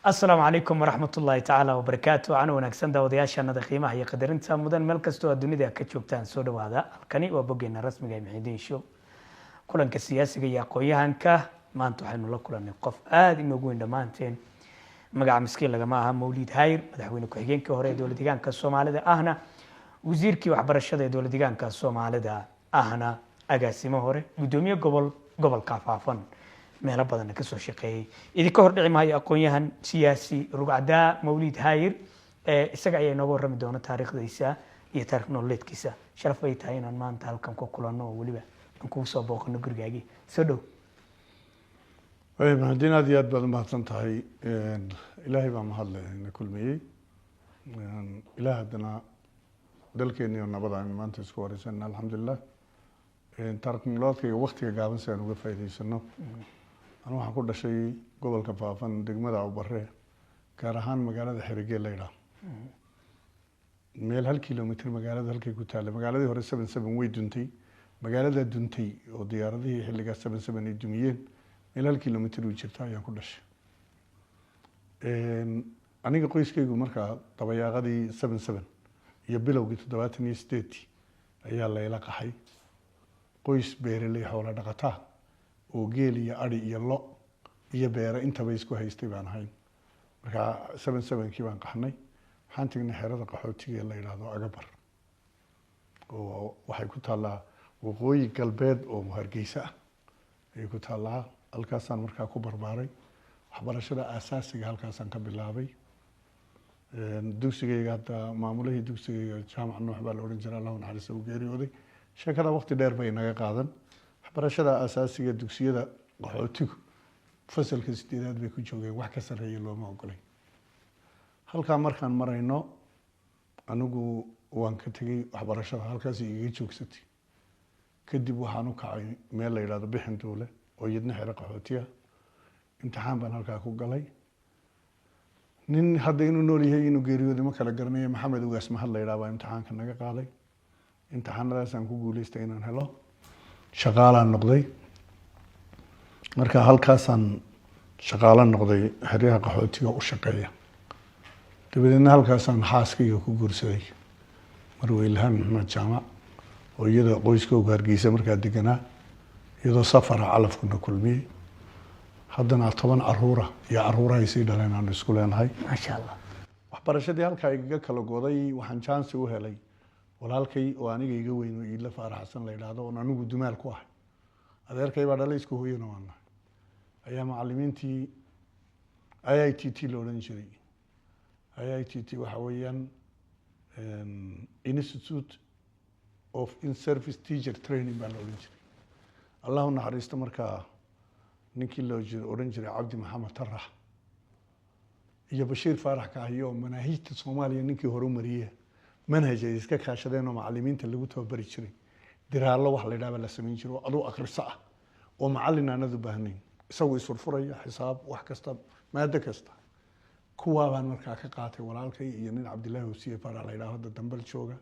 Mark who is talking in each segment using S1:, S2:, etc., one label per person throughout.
S1: السلام عليكم ورحمة الله تعالى وبركاته. أنا ونكسن داودياشana qiimaha iyo qadarinta mudan meel kastoo dunida ka joogtaan soo dhawaada. Halkani waa bogeena rasmiga ee Maxidiin Show. Kulanka siyaasiga iyo aqoonyahanka maanta waxaynu la kulannay qof aad inoogu weyn dhamaanteen. Magaca miskiin lagama aha Mawlid Hayr, madaxweyne ku-xigeenka hore ee dowladda deegaanka Soomaalida ahna wasiirkii waxbarashada ee dowladda deegaanka Soomaalida ahna agaasimo hore gudoomiye gobolka Faafan meelo badan ka soo shaqeeyay idinka hor dhici maayo aqoonyahan siyaasi rugcada Mawlid Hayr isaga ayaa inooga warrami doona taariikhdiisa iyo taariikh nololeedkiisa. Sharaf ay tahay inaan maanta halkan ku kulanno oo waliba aan ku soo booqano gurigaagii soo dhow.
S2: mahadin aad iyo aad baad u mahadsan tahay. ilaahay baa mahadle ina kulmiyey. ilaah haddana dalkeena iyo nabada aan maanta isku wareysanna alxamdulilah. taariikh nololeedka iyo waqtiga gaaban si aan uga faa'iidaysano. أنا waxaan ku dhashay gobolka Faafan degmada Awbarre gaar ahaan magaalada Xerigeel la yiraahdo meel 1 kiiloomitir magaalada halkay ku taal magaaladii hore 77 way duntay magaalada duntay oo diyaaradihii xilliga 77 ay dumiyeen meel 1 kiiloomitir u jirta ayaan ku dhashay aniga qoyskaygu markaa dabayaaqadii 77 iyo bilowgii 78 ayaa la ila qaxay qoys beeraley xoolo dhaqataa oo geel iyo ari iyo lo iyo beera intaba isku haystay baan ahayn marka 77kii baan qaxnay waxaan tagnay xerada qaxootiga la yiraahdo Agabar oo waxay ku taalaa waqooyi galbeed oo Hargeysa ay ku taalaa halkaasaan markaa ku barbaaray waxbarashada aasaasiga halkaasaan ka bilaabay dugsigayga hadda maamulihii dugsigayga jaamac Nuux baa la oran jiray Allahu naxariisto u geeriyooday sheekada waqti dheer bay naga qaadan waxbarashada aasaasiga dugsiyada qaxootigu fasalka 8aad bay ku joogeen wax ka sareeya looma ogolay halka markaan marayno anigu waan ka tagay waxbarashada halkaas iga joogsatay kadib waxaan u kacay meel la yiraahdo bixin doole oo yidna xero qaxootiga imtixaan baan halka ku galay nin hadda inuu nool yahay inuu geeriyooday ma kala garanayo maxamed ugaas mahad la yiraahdo imtixaanka naga qaaday imtixaanadaas aan ku guuleystay inaan helo shaqaalaan noqday marka halkaasaan shaqaala noqday xeryaha qaxootiga u shaqeeya dabadeedna halkaasaan xaaskayga ku guursaday Marweylahan Maxamed Jaamac oo iyada qoyskooga Hargeysa markaa deganaa iyadoo safar calafkuna kulmiyey haddana 10 caruura iyo caruuraha ay sii dhaleen aan isku leenahay
S1: maasha Allah
S2: waxbarashadii halkaa iga kala goday waxaan chance u helay walaalkay oo aniga iga weyn oo ila faaraxsan la yiraahdo oo anigu dumaal ku ah adeerkay baa dhalay isku hooyana waana ayaa macallimiintii IITT loo oran jiray IITT waxa weeyaan Institute of In-Service Teacher Training baa loo oran jiray Allahu naxariisto markaa ninkii loo oran jiray Cabdi Maxamed Tarax iyo Bashiir Faarax ka ahayo manaahijta Soomaaliya ninkii hore u mariyay manhaj ay iska kaashadeen oo macallimiinta lagu tababari jiray diraallo wax la yiraahdo la sameyn jiray adoo akhriso ah oo macallin aanad u baahnayn isagoo isfurfuraya xisaab wax kasta maada kasta kuwa baan markaa ka qaatay walaalkay iyo nin Cabdilaahi Hussein Faarax la yiraahdo dambal jooga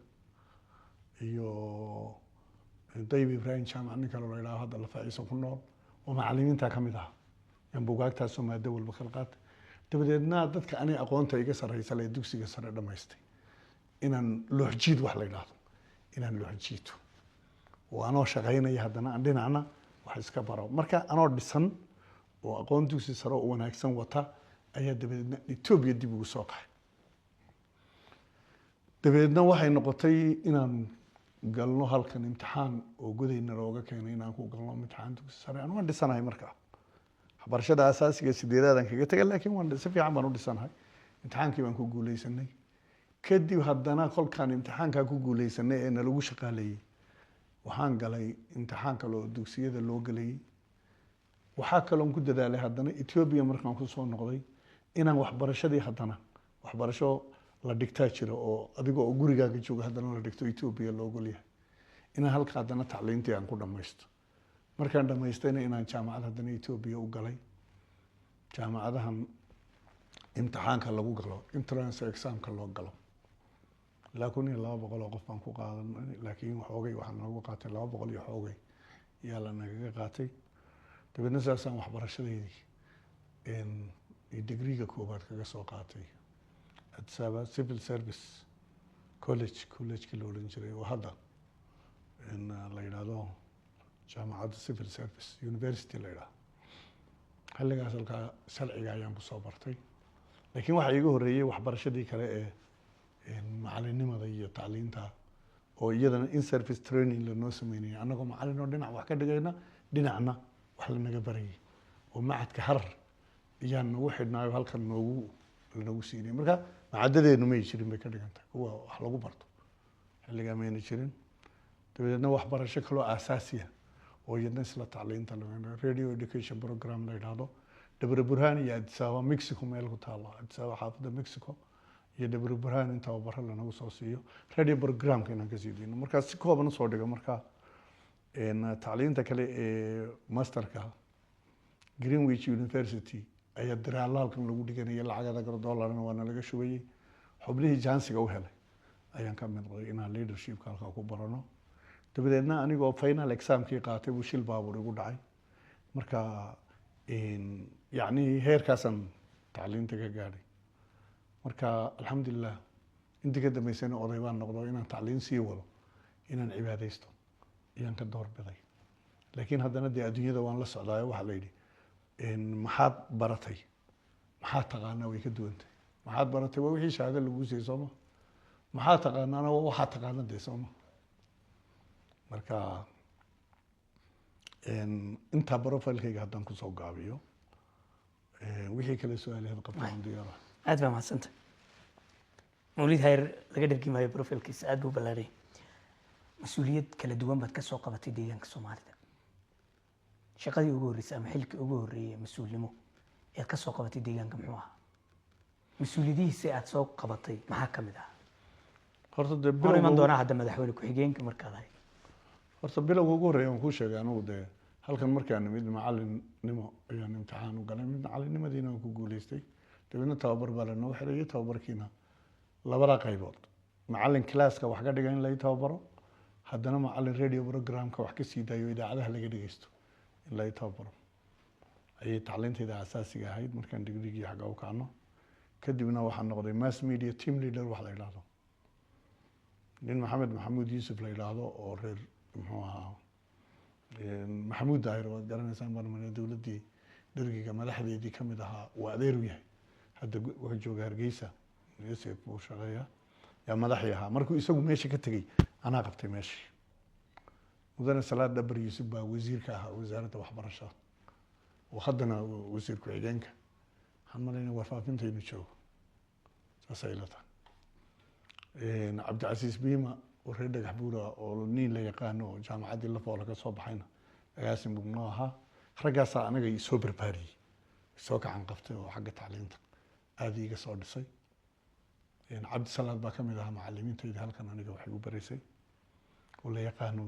S2: iyo Dayib Ibrahim Jaamac nin kale la yiraahdo hadda la faa'iiso ku nool oo macallimiinta ka mid ah yan buugaagtaas oo maada walba kala qaatay dabadeedna dadka anay aqoonta iga sarreysay ee dugsiga sare dhamaystay inaan looxjiid wax la yiraahdo inaan looxjiito oo anoo shaqeynaya haddana aan dhinacna wax iska baro marka anoo dhisan oo aqoon dugsi sare oo wanaagsan wata ayaa dabadeedna Itoobiya dib ugu soo qaxay dabadeedna waxay noqotay inaan galno halkan imtixaan oo godayna looga keenay inaan ku galno imtixaan dugsi sare aan waan dhisanahay markaa waxbarashada aasaasiga 8aad aan kaga tagay laakiin waan si fiican baan u dhisanahay imtixaankii baan ku guuleysanay kadib haddana kolkaan imtixaanka ku guuleysanay ee lagu shaqaaleeyay waxaan galay imtixaan kale oo dugsiyada loo galay waxa kale oo ku dadaalay haddana Itoobiya markaan ku soo noqday inaan waxbarashadii haddana waxbarasho la dhigtaa jiro oo adiga oo gurigaaga jooga haddana la dhigto Itoobiya loo golyahay inaan halka haddana tacliintii aan ku dhameysto markaan dhameystayna inaan jaamacad haddana Itoobiya u galay jaamacadahan imtixaanka lagu galo entrance exam-ka loo galo laakiin 200 qof baan ku qaadan laakiin xoogay waxaan nagu qaatay 200 iyo xoogay yaa la naga qaatay dabeedna saasaan waxbarashadeedii iyo degreega koobaad kaga soo qaatay Addis Ababa Civil Service collegekii la odhan jiray oo hadda la yidhaahdo jaamacadda Civil Service University la yidhaahdo. xilligaas halkaa sharciga ayaan kusoo bartay, laakiin waxaa iiga horreeyey waxbarashadii kale ee macalinimada iyo tacliinta oo iyadana in service training lanoo sameynayay annagoo macalin oo dhinac wax ka dhigayna dhinacna wax lanaga barayay oo macadka Harar ayaan nagu xidhnaayo halkan lanogu siinay. marka macadadeenu may jirin bay ka dhigantahay kuwa wax lagu barto xilligaa mayna jirin. dabadeedna waxbarasho kaloo aasaasiya oo iyadna isla tacliinta radio education program la yidhaahdo Debre Burhan iyo Addis Ababa Mexico meel ku taalo Addis Ababa xaafadda Mexico iyo Debre Burhan inta tababaro lanagu soo siiyo radio programka inaan ka sii deyno. markaa si kooban usoo dhigo markaa tacliinta kale ee masterka Greenwich University ayaa diraalla halkan lagu dhiganaya lacagada $1 waana laga shubayay. xubnihii jansiga u helay ayaan ka mid noqday inaan leadershipka halkaa ku barano. dabadeedna anigoo final examkii qaatay buu shil baabuur igu dhacay. marka yacni heerkaasaan tacliinta ka gaadhay. marka alxamdulilah intii ka dambeysana oday baan noqdo inaan tacliin sii wado inaan cibaadaysto ayaan ka doorbiday. laakiin haddana dee adduunyada waan la socdaayo waxaa la yidhi maxaad baratay maxaad taqaanaa way ka duwantay. maxaad baratay waa wixii shahaado lagu siiyey sooma, maxaad taqaanaana waa waxaad taqaana dee sooma. marka intaa profilkayga haddaan kusoo gaabiyo wixii kale su-aalaheed qabtaan diyaara.
S1: aad baa mahadsanta mawlid hayr laga dhargi maayo profilkiisa aad buu ballaaray. mas-uuliyad kala duwan baad ka soo qabatay deegaanka Soomaalida. shaqadii ugu horreysay ama xilkii ugu horreeyay mas-uulnimo eed ka soo qabatay deegaanka muxuu ahaa? mas-uuliyadihiisa aad soo qabatay maxaa ka mid ah?
S2: horta dee
S1: hor iman doonaa hadda madaxweyne ku-xigeenka markaad ahayd.
S2: horta bilowga ugu horreeya waan kuu sheegay anigu dee halkan markaan nimid macalinnimo ayaan imtixaan u galay. mid macalinimadiina waan ku guuleystay. dabeedna tababar baa lanoo xirayay. tababarkiina labada qaybood macalin classka wax ka dhiga in lai tababaro, haddana macalin radio programka wax ka sii daayo idaacadaha laga dhegeysto in lai tababaro ayay tacliintayda asaasiga ahayd markaan digdigii xagga u kacno. kadibna waxaan noqday mass media team leader wax la yidhaahdo. nin maxamed maxamuud yuusuf la yidhaahdo oo reer muxuu ahaa maxamuud daahir waad garanaysaan baan maray dowladdii dhergiga madaxdeedii ka mid ahaa waa adeer u yahay. hadda wuxuu jooga Hargeysa USF buu shaqeeyaa yaa madaxii ahaa. markuu isagu meesha ka tegey anaa qabtay meeshii. mudane Salaad Dhabar Yuusuf baa wasiirka ahaa wasaaradda waxbarashada oo haddana wasiir ku-xigeenka. waxaan malaynaya warfaafinta inuu joogo saasay ila tahay. Cabdicasiis Biima oo reer dhagax buura oo nin la yaqaano oo jaamacaddii Lafoola ka soo baxayna agaasin buu noo ahaa. raggaasaa anaga isoo barbaariyey isoo gacan qabtay oo xagga tacliinta aada iiga soo dhisay. Cabdisalaad baa ka mid ahaa macalimiintayda halkan aniga waxay u baraysay oo la yaqaano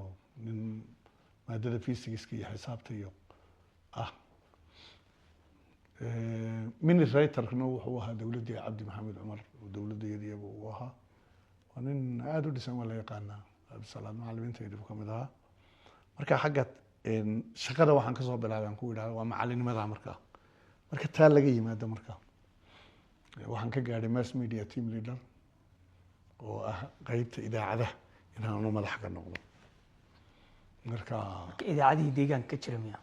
S2: nin maadada physics iyo xisaabta iyo ah. mini writerna wuxuu ahaa dowladdii Cabdi Maxamed Cumar oo dowladdeedii uu ahaa. waa nin aada u dhisan waa la yaqaanaa. Cabdisalaad macalimiintayda buu ka mid ahaa. marka xagga shaqada waxaan ka soo bilaabay aan ku idhaahdo waa macalinimada. marka taa laga yimaado marka waxaan ka gaadhay mass media team leader oo ah qaybta idaacadaha inaanu madax ka noqdo. marka
S1: idaacadihii deegaanka ka jira miya?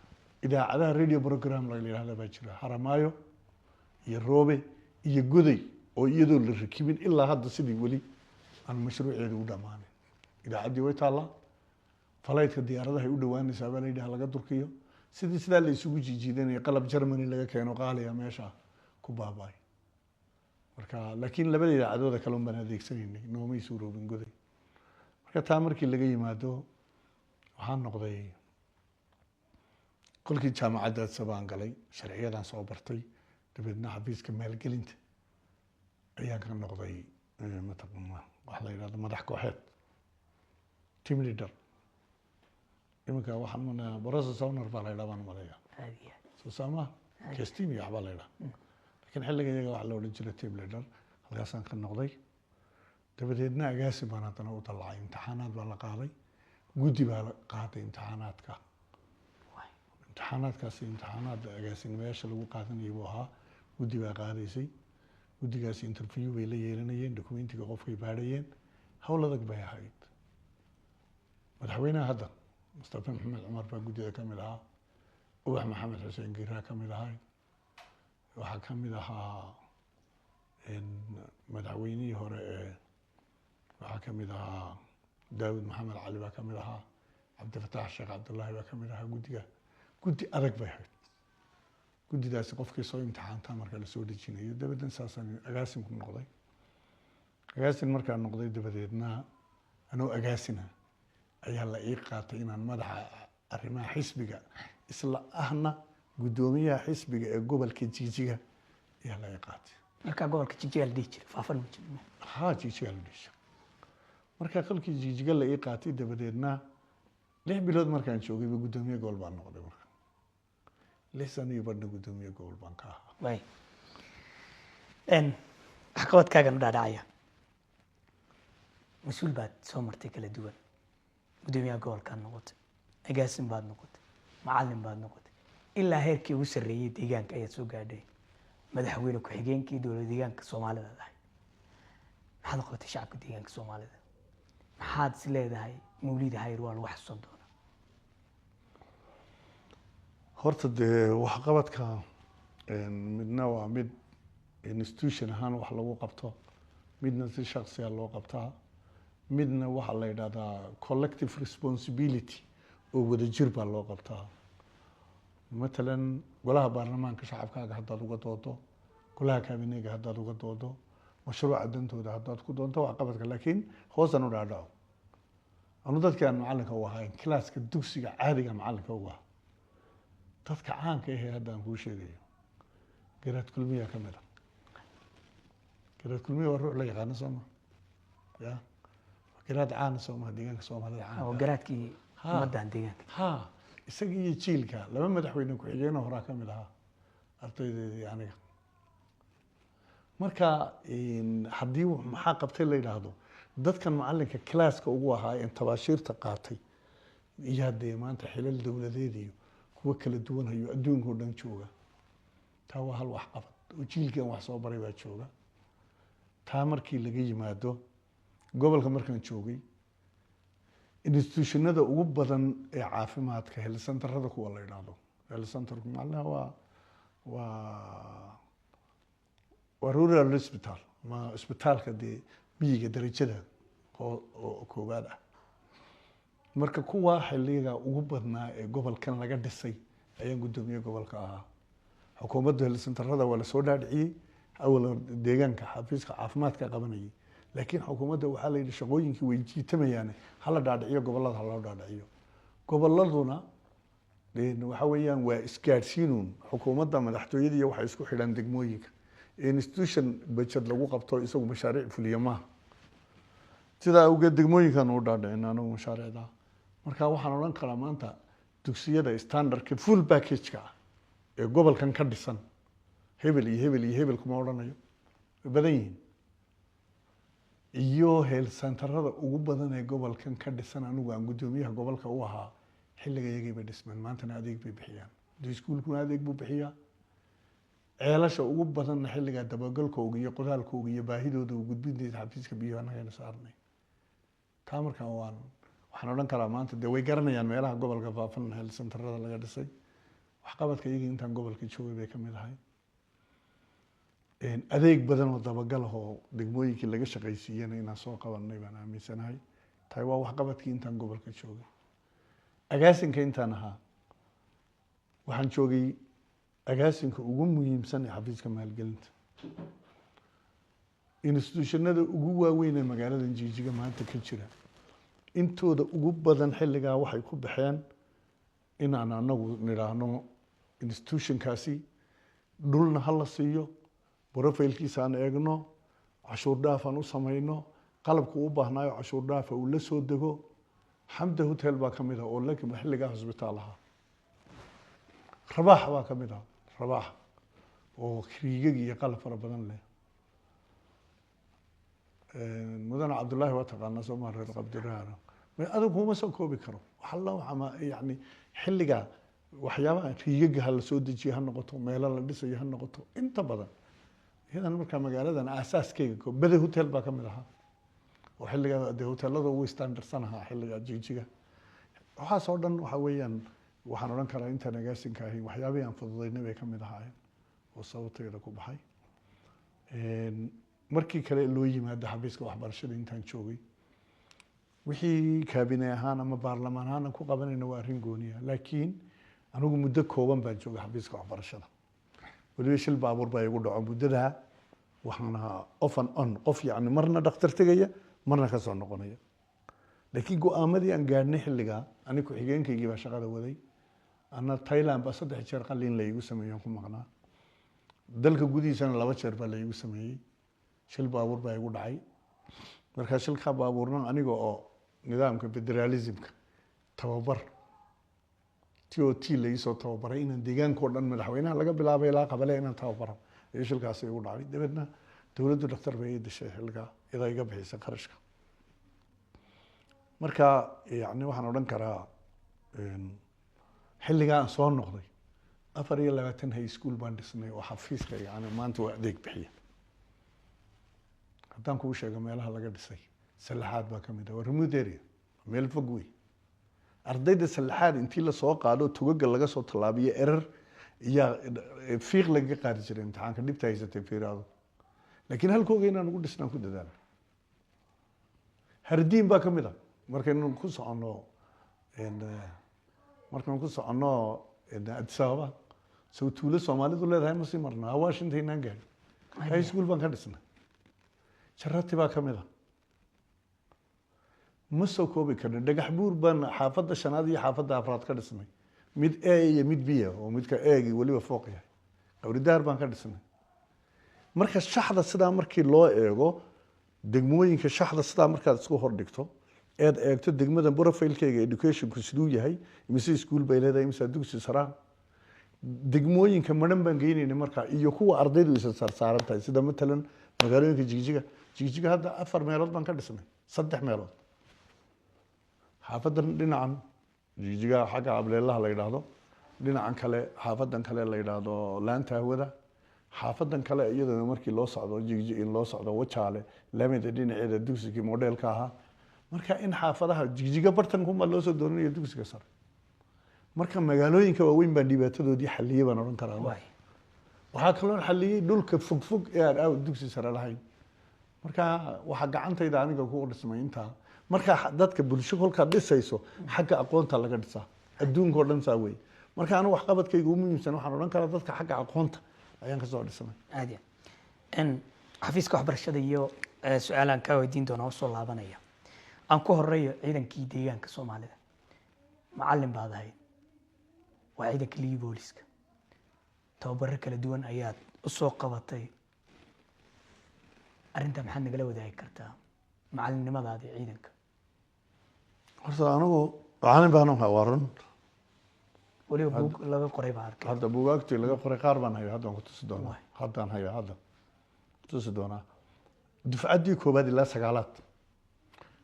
S2: idaacadaha radio program la yidhaahdo baa jira Haramaayo iyo Roobe iyo Goday oo iyadoo la rakibin ilaa hadda sidii weli aan mashruuceedu u dhamaanin. idaacaddii way taallaa. falaydka diyaaradaha ay u dhawaanaysaa baa la yidhaha laga durkiyo. sidaa la isugu jiijiidanaya qalab Germany laga keeno qaaliya meesha ku baaba'ay. marka laakiin labada idaacadooda kale un baan adeegsanaynay noomay suuroobin Goday. marka taa markii laga yimaado waxaan noqday kolkii jaamacadda sabaan galay sharciyadan soo bartay. dabeedna xafiiska maalgelinta ayaan ka noqday mataqaana wax la yidhahdo madax kooxeed team leader. iminka waxaan manayaa process owner baa la yidhaha baan maleeyaa soo saama kestim iyo waxbaa la yidhaha. laakiin xilliga iyaga waxa la odhan jiray team leader halkaasaan ka noqday. dabadeedna agaasi baan haddana u dallacay. imtixaanaad baa la qaaday. guddi baa la qaaday imtixaanaadka. imtixaanaadkaasi imtixaanaad agaasinimayaasha lagu qaadanayay buu ahaa. guddi baa qaadaysay guddigaasi interview bay la yeelanayeen documentiga qofkay baadhayeen hawl adag bay ahayd madaxweynaha hadda mustafa maxamed cumar baa guddida ka mid ahaa ubax maxamed xuseen giraa ka mid ahay waxaa ka mid ahaa madaxweynihii hore ee waxaa ka mid ahaa daawud maxamed cali baa ka mid ahaa cabdifataax sheekh cabdullaahi baa ka mid ahaa guddiga guddi adag bay ahayd guddidaasi qofkii soo imtixaantaa marka lasoo dejinayo dabadeed saasaan agaasinku noqday agaasin markaan noqday dabadeedna anoo agaasina ayaa la ii qaatay inaan madaxa arrimaha xisbiga isla ahna guddoomiyaha xisbiga ee gobolka jijiga ayaa la ii qaatay
S1: markaa gobolka jijiga la dhihi jiray faafan ma jirin
S2: haa jijiga la dhihi jiray markaa kolkii jijiga la ii qaatay dabadeedna 6 bilood markaan joogayba guddoomiye gobol baan noqday marka 6 sano iyo badhna guddoomiye gobol baan ka ahaa
S1: way waxqabadkaagan u dhaadhacaya mas-uul baad soo martay kala duwan guddoomiyaha gobolkaad noqotay agaasin baad noqotay macallin baad noqotay ilaa heerkii ugu sarreeyey deegaanka ayaad soo gaadhay madaxweyne ku-xigeenkii dowlad deegaanka soomaalida ahay maxaad noqotay shacabka deegaanka soomaalida maxaad is leedahay mawlid hayr waa lagu xasuusan doonaa
S2: horta dee waxqabadka midna waa mid institution ahaan wax lagu qabto midna si shaksiya loo qabtaa midna waxaa la yidhahdaa collective responsibility oo wadajir baa loo qabtaa matalan golaha baarlamaanka shacabkaaga haddaad uga doodo golaha kabineega haddaad uga doodo mashruuca dantooda haddaad ku doonto waxqabadka laakiin hoosan u dhaadhaco anu dadkii aan macallinka u ahayn kilaaska dugsiga caadiga macallinka ugu ahaa dadka caanka ahee hadda aan kuu sheegayo garaad kulmiya ka mid a garaad kulmiya waa ruux la yaqaano soo ma ya garaad caana soo maha deegaanka soomaalida
S1: oo garaadkii ummaddan deegaanka
S2: ha isaga iyo jiilka laba madaxweyne ku-xigeenoo horaa ka mid ahaa ardaydeedii aniga marka haddii maxaa qabtay la yidhaahdo dadkan macallinka kilaaska ugu ahaa ee tabaashiirta qaatay iyo haddee maanta xilal dowladeed iyo kuwa kala duwan hayo adduunka oo dhan jooga taa waa hal waxqabad oo jiilkan wax soo baray baa jooga taa markii laga yimaado gobolka markaan joogay institutionada ugu badan ee caafimaadka health centerada kuwa la yidhaahdo health centerku macnaha waa rural hospital ma isbitaalka dee miyiga darajada oo koowaad ah marka kuwa xilliga ugu badnaa ee gobolkan laga dhisay ayaan guddoomiye gobolka ahaa xukuumadda health centerada waa lasoo dhaadhiciyey awal deegaanka xafiiska caafimaadka qabanayay laakiin xukuumadda waxaa la yidhi shaqooyinkii way jiitamayaane hala dhaadhiciyo gobolada haloo dhaadhiciyo goboladuna waxa weeyaan waa isgaadhsiinuun xukuumadda madaxtooyada iyo waxay isku xidhaan degmooyinka institution budget lagu qabto isagu mashaariic fuliya maaha sidaa awgeed degmooyinkan u dhaadhicin anagu mashaariicda marka waxaan odhan karaa maanta dugsiyada standardka full package-ka ah ee gobolkan ka dhisan hebel iyo hebel iyo hebel kuma odhanayo way badan yihiin iyo health centerada ugu badan ee gobolkan ka dhisan anigu aan guddoomiyaha gobolka u ahaa xilliga iyagay bay dhismeen maantana adeeg bay bixiyaan iskuulkuna adeeg buu bixiyaa ceelasha ugu badanna xilligaa dabagalkooga iyo qodaalkooga iyo baahidooda uu gudbinteeda xafiiska biyo annagayna saarnay taa markaan waxaan odhan karaa maanta dee way garanayaan meelaha gobolka faafan health centerada laga dhisay waxqabadka iyagii intaan gobolka joogay bay ka mid ahay adeeg badan oo dabagal ah oo degmooyinkii laga shaqaysiiyana inaan soo qabanay baan aaminsanahay tahay waa waxqabadkii intaan gobolka joogay agaasinka intaan ahaa waxaan joogay agaasinka ugu muhiimsan ee xafiiska maalgelinta institutionada ugu waaweyn ee magaalada jijiga maanta ka jira intooda ugu badan xilligaa waxay ku baxeen inaan anagu nidhaahno institutionkaasi dhulna hala siiyo brofailkiisa aan eegno cashuur dhaaf aan u samayno qalabku u baahnaayo cashuur dhaafa uu la soo dego xamda hotel baa ka mid ah oo lakiba xilligaa hosbitaal ahaa rabaax baa ka mid ah rabaax oo riigag iyo qalab fara badan leh mudane cabdullaahi waa taqaanaa sooma reer qabdiraana adigu kuma soo koobi karo waxalla yani xilligaa waxyaabaha riigaga ha la soo dejiyo ha noqoto meelo la dhisayo ha noqoto inta badan iyadan markaa magaaladan aasaaskeyga bade hotel baa ka mid ahaa oo xilligaa dee hoteelada ugu standardsan ahaa xilligaa jigjiga waxaas oo dhan waxa weeyaan waxaan odhan karaa intaan agaasinka ahayn waxyaabihii aan fududaynay bay ka mid ahaayeen oo sababteeda ku baxay markii kale loo yimaado xafiiska waxbarashada intaan joogay wixii kaabine ahaan ama baarlamaan ahaan ku qabanayna waa arrin gooniya laakiin anigu muddo kooban baan joogay xafiiska waxbarashada weliba shil baabuur baa igu dhaco muddadaa waxaan ahaa off and on qof yacni marna dhakhtar tegaya marna ka soo noqonaya laakiin go-aamadii aan gaadhnay xilligaa aniga ku-xigeenkaygii baa shaqada waday ana Thailand baa 3 jeer qalliin la igu sameeyay ku maqnaa dalka gudihiisana 2 jeer baa la igu sameeyay shil baabuur baa igu dhacay marka shilka baabuurna aniga oo nidaamka federalismka tababar TOT la isoo tababaray inaan deegaanka oo dhan madaxweynaha laga bilaabay ilaa qabale inaan tababaro ee shilkaas igu dhacay dibadna dawladdu dhakhtar bay dashay xilligaa ida iga bixisay qarashka marka yani waxaan odhan karaa xilligaan soo noqday 24 high school baan dhisnay oo xafiiska yani maanta waa adeeg bixiya haddaan kuu sheego meelaha laga dhisay salaxaad baa ka mid ah waa remote area meel fog wey ardayda salaxaad intii la soo qaado tugaga laga soo tallaabiyo erar iyo fiiq laga qaadi jiray imtixaanka dhibta haysatay fiiraado laakiin halkooga inaan ugu dhisnaan ku dadaalo hardiin baa ka mid ah markaynu ku socono Addis Ababa soo tuulo Soomaalidu leedahay ma sii marnaa Washington inaan gaadhay high school baan ka dhisnay Charati baa ka mid ah ma soo koobi karno dhagax buur baan xaafadda shanaad iyo xaafadda afraad ka dhisnay mid A iyo mid B oo midka A gi waliba fooq yahay qawridaar baan ka dhisnay marka shaxda sidaa markii loo eego degmooyinka shaxda sidaa markaad isku hor dhigto eed eegto degmada profile-kayga education-ku siduu yahay imise school bay leedahay imise dugsi sare degmooyinka maran baan geynaynay markaa iyo kuwa ardaydu isa saaran tahay sida matalan magaalooyinka jigjiga hadda 4 meelood baan ka dhisnay 3 meelood xaafadan dhinacan jigjiga xagga ableelaha la yiraahdo dhinacan kale xaafadan kale la yiraahdo laanta hawada xaafadan kale iyadana markii loo socdo jigjiga in loo socdo wajaale lamida dhinaceeda dugsiga modelka ahaa marka in xaafadaha jigjiga bartan kuma loo soo doonanayo dugsiga sare marka magaalooyinka waaweyn baa dhibaatadoodii xaliyay baan oran karaa waxaa kaloo xaliyay dhulka fog ee aan dugsi sare lahayn marka waxa gacantayda aniga ku dhismay inta marka dadka bulsho kolka dhisayso xagga aqoonta laga dhisaa adduunka oo dhan saa weey marka anu wax qabadkaygu u muhiimsan waxaan oran karaa dadka xagga aqoonta ayaan ka soo dhisnay
S1: aadiya in xafiiska waxbarashada iyo su'aalan ka weydiin doona oo soo laabanaya aan ku horeeyo ciidankii deegaanka Soomaalida macallin baad ahayd waa ciidanka liiga booliska tababar kala duwan ayaad u soo qabatay arinta maxaad nagala wadaagi kartaa macallinimadaada ciidanka
S2: horta anigu macallin baan ahaa waran
S1: waliba buug laga qoray baa arkay
S2: hadda buugaagtii laga qoray qaar baan hayaa hadda ku tusi doonaa haddaan hayaa hadda tusi doonaa dufcaddii koobaad ilaa 9aad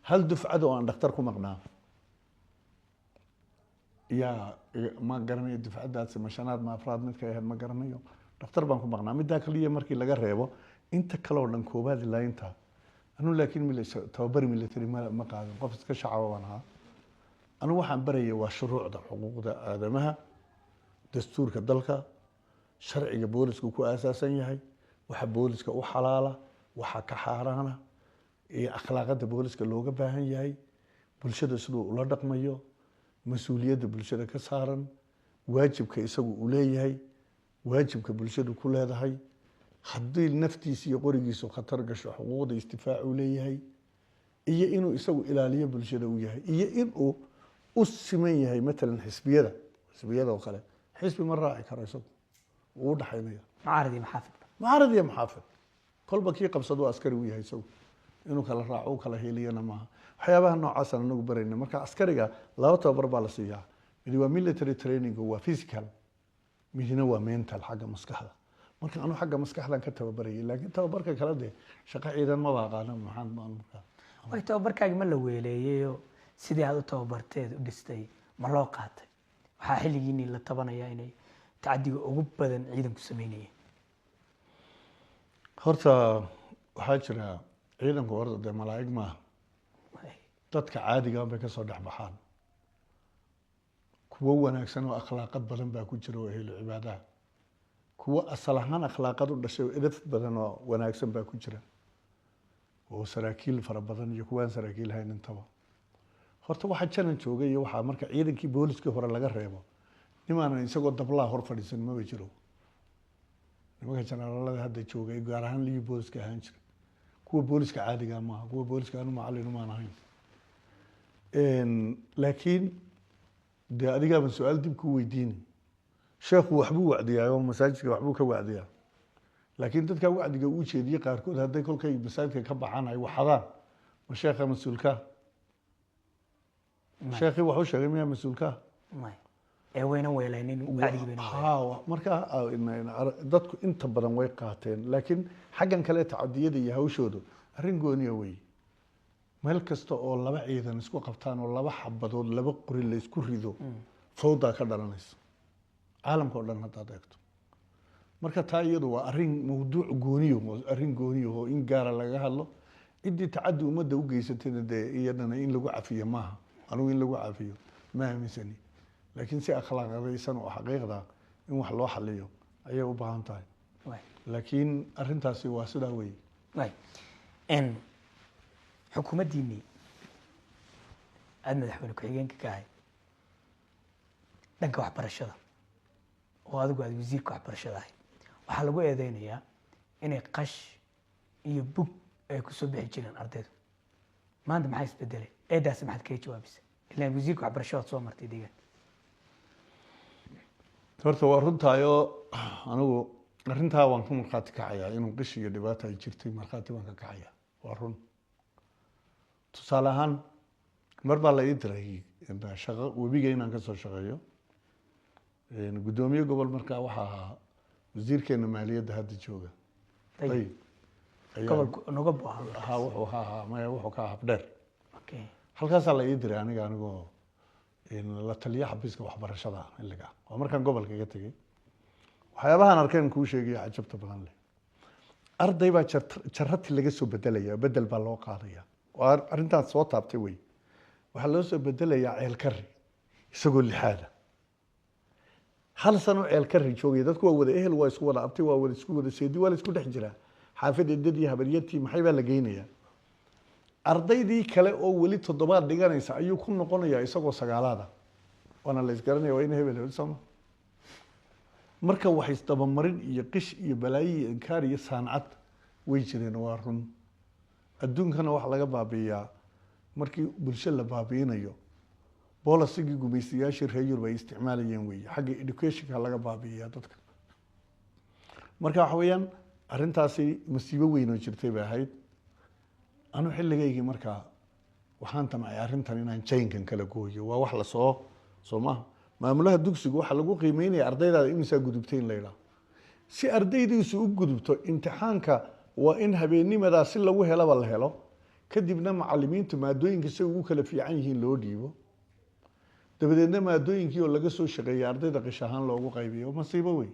S2: hal dufcad oo aan dhakhtar ku maqnaa yaa ma garanayo dufcadaas ma shanaad ma afraad midka ahayd ma garanayo dhakhtar baan ku maqnaa midda kaliya markii laga reebo inta kale oo dhan koobaad ilaa inta anu laakiin tababar military ma qaadan qof iska shacab baan ahaa anu waxaan barayay waa shuruucda xuquuqda aadamaha dastuurka dalka sharciga booliska ku aasaasan yahay waxa booliska u xalaala waxa ka xaaraana iyo akhlaaqada booliska looga baahan yahay bulshada sidoo ula dhaqmayo mas'uuliyadda bulshada ka saaran waajibka isagu u leeyahay waajibka bulshadu ku leedahay haddii naftiisa iyo qorigiisu khatar gasho xuquuqda istifaac u leeyahay iyo inuu isagu ilaaliyo bulshada u yahay iyo inuu u siman yahay matalan xisbiyada oo kale xisbi ma raaci karo isagu uu dhaxaynaya معارض يا محافظ كل بكي قبصدوا عسكري وياه يسوي إنه كلا راعو كلا هيلينا معه حيابها نوع عسل إنه برينا مركا عسكري لا تبر بالسياح اللي هو military training هو physical مهنا هو mental حاجة مسكحة مركا أنا حاجة مسكحة كتب بري لكن تبرك كلا ده شقة إذا ما بقى أنا محن ما مركا
S1: ويتبرك أجمل ويلي سيدي هذا تبرتة ودستي ملاقات waxaa xilligiinii la tabanayaa inay tacadiga ugu badan ciidanku sameynayeen.
S2: horta waxaa jira ciidanku horta dee malaa'ig maaha, dadka caadiga bay kasoo dhex baxaan. kuwo wanaagsan oo akhlaaqad badan baa ku jira oo ehlu cibaadaha, kuwo asal ahaan akhlaaqad u dhashay oo edaf badan oo wanaagsan baa ku jira, oo saraakiil fara badan iyo kuwaan saraakiil hayn intaba. horta waxa janan joogay iyo waxaa marka ciidankii booliskii hore laga reebo nimaanan isagoo dablaa hor fadhiisan maba jiro. nimanka janaalada hadda joogay gaar ahaan liyu booliska ahaan jira, kuwa booliska caadiga maaha, kuwa booliska anu macallin umaan ahayn. laakiin dee adigaaba su-aal dib ku weydiini, sheekhu waxbuu wacdiyaa oo masaajidka waxbuu ka wacdiyaa, laakiin dadka wacdiga uu jeediyey qaarkood hadday kolkay masaajidka ka baxaan ay waxadaan, ma sheekha mas-uulkaa? sheekhii waxuu sheegay miyaa mas-uulkaa?
S1: ee wayna weelaynin wacdigi bayna weelaynin.
S2: marka dadku inta badan way qaateen, laakiin xaggan kale tacadiyada iyo hawshoodu arrin gooniya wey. meel kasta oo laba ciidan isku qabtaan oo laba xabadood laba qori la isku rido fawdaa ka dhalanaysa caalamka oo dhan haddaad eegto. marka taa iyadu waa arrin mawduuc gooniyo, arrin gooniyo oo in gaara laga hadlo. ciddii tacadi ummadda u geysatayna dee iyadana in lagu cafiyo maaha, anugu in lagu cafiyo ma aaminsani, laakiin si akhlaaqadaysan oo xaqiiqda in wax loo xaliyo ayay u baahan tahay. laakiin arrintaasi waa sidaa wey.
S1: xukuumaddiinii aada madaxweyne ku-xigeenka ka ahay dhanka waxbarashada oo adigu aada wasiirka waxbarashada ahay, waxaa lagu eedeynayaa inay qash iyo bug ay kusoo bixi jireen ardaydu. maanta maxaa isbedelay? eedaasi maxaad kaga jawaabaysa? ilaan wasiirka waxbarashadaad soo martay deegaan.
S2: horta waa runtaayoo anigu arrintaa waan ka markhaati kacayaa inuu qish iyo dhibaata ay jirtay, markhaati baan ka kacayaa, waa run. tusaale ahaan mar baa la ii diray shaqo webiga inaan kasoo shaqeeyo. guddoomiye gobol markaa waxaa ahaa wasiirkeena maaliyadda hadda jooga wuxuu ka habdheer. halkaasaa la ii diray anigoo la taliya xafiiska waxbarashada xilliga waa markaan gobolka iga tegey. waxyaabahaan arkeen kuu sheegaya cajabta badan leh. arday baa jarati laga soo bedelaya, bedel baa loo qaadaya. waa arrintaas soo taabtay wey. waxaa loo soo bedelayaa ceelkari isagoo lixaada. hal sano ceelkari joogay, dadku waa wada ehel, waa isku wada abtay, waa wada isku wada seedi, waa la isku dhex jiraa. xaafid edad iyo habaryatii maxay baa la geynayaa. ardaydii kale oo weli 7 dhiganaysa ayuu ku noqonayaa isagoo 9aada. waana la isgaranaya waa in hebel sama. marka wax isdabamarin iyo qish iyo balaayi iyo inkaar iyo saancad way jireen, waa run. adduunkana waxa laga baabi'iyaa markii bulsho la baabi'inayo boolicigii gumaystayaashii reer Yurub ay isticmaalayeen weeye, xagga educationka laga baabi'iyaa dadka. marka waxa weeyaan arrintaasi masiibo weyn oo jirtay bay ahayd. anu xilligaygii markaa waxaan tamay arrintan inaan jaynkan kala gooyo, waa wax la soo maaha. maamulaha dugsigu waxa lagu qiimeynaya ardaydaada imisaa gudubtay in la yidhaah. si ardaydiisu u gudubto imtixaanka waa in habeennimadaa si lagu helaba la helo, kadibna macallimiintu maadooyinka si ugu kala fiican yihiin loo dhiibo, dabadeedna maadooyinkii oo laga soo shaqeeyay ardayda qish ahaan loogu qaybiyo. masiibo wey.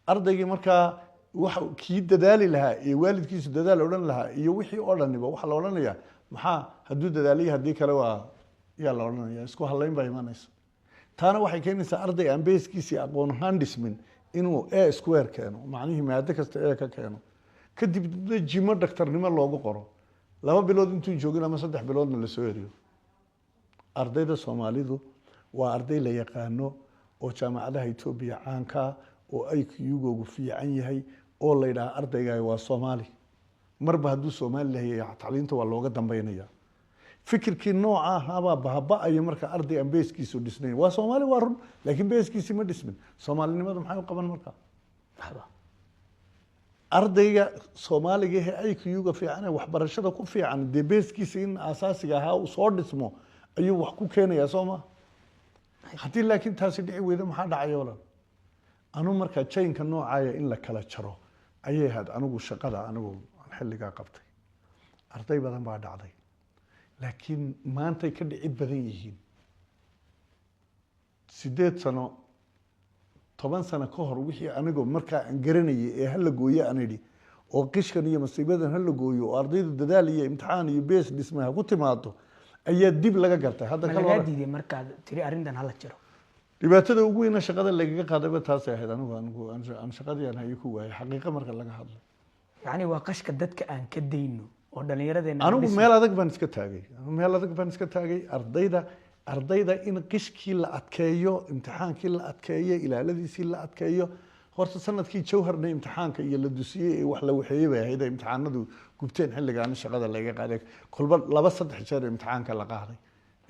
S2: ardaygii markaa waxa kii dadaali lahaa iyo waalidkiisu dadaal odhan lahaa iyo wixii oo dhaniba waxa la odhanayaa maxaa hadduu dadaaliyo haddii kale waa yaa la odhanaya, isku halayn baa imanaysa. taana waxay keenaysaa arday aan beeskiisii aqoon ahaan dhismin inuu a square keeno, macnihii maado kasta a ka keeno, kadibna jimo dhaktarnimo loogu qoro, 2 bilood intuu joogin ama 3 biloodna la soo eriyo. ardayda Soomaalidu waa arday la yaqaano oo jaamacadaha Itoobiya caanka oo IQ-googu fiican yahay oo la yiraahdo ardayga waa Soomaali. marba hadduu Soomaali leeyahay tacliinta waa looga dambeynaya. fikirkii nooca ah baaba'aya marka arday aan beeskiisu dhisnayn. waa Soomaali waa run, laakiin beeskiisi ma dhismin. Soomaalinimadu maxay u qaban marka? ardayga Soomaaliga ee IQ-ga fiican ee waxbarashada ku fiican dee beeskiisa in asaasiga ahaa uu soo dhismo ayuu wax ku keenayaa Soomaa. haddii laakiin taasi dhici weydo maxaa dhacaya walaal? anu marka chainka noocaaya in la kala jaro ayay had anigu shaqada anigu xilligaa qabtay. arday badan baa dhacday, laakiin maantay ka dhici badan yihiin. 8 sano 10 sano ka hor wixii anigoo markaa aan garanayay ee hal la gooyo aan idhi oo qishkan iyo masiibadan hal la gooyo oo ardaydu dadaal iyo imtixaan iyo bees dhismaha ku timaado ayaa dib laga gartay hadda
S1: kala laga diiday markaad tiri arrintan hala jiro
S2: dhibaatada ugu weyn shaqada lagaga qaadayba taas ay ahayd aan shaqadii aan hayo ku waayay xaqiiqo marka laga hadlo
S1: yani waa qashka dadka aan ka dayno oo dhallinyaradeenna
S2: anigu meel adag baan iska taagay ardayda in qishkii la adkeeyo imtixaankii la adkeeyo ilaaladiisii la adkeeyo horta sanadkii jawharna imtixaanka iyo la dusiyey ee wax la waxeeyay bay ahayd imtixaanadu gubteen xilligaan shaqada laga qaaday kolba 2-3 jeer imtixaanka la qaaday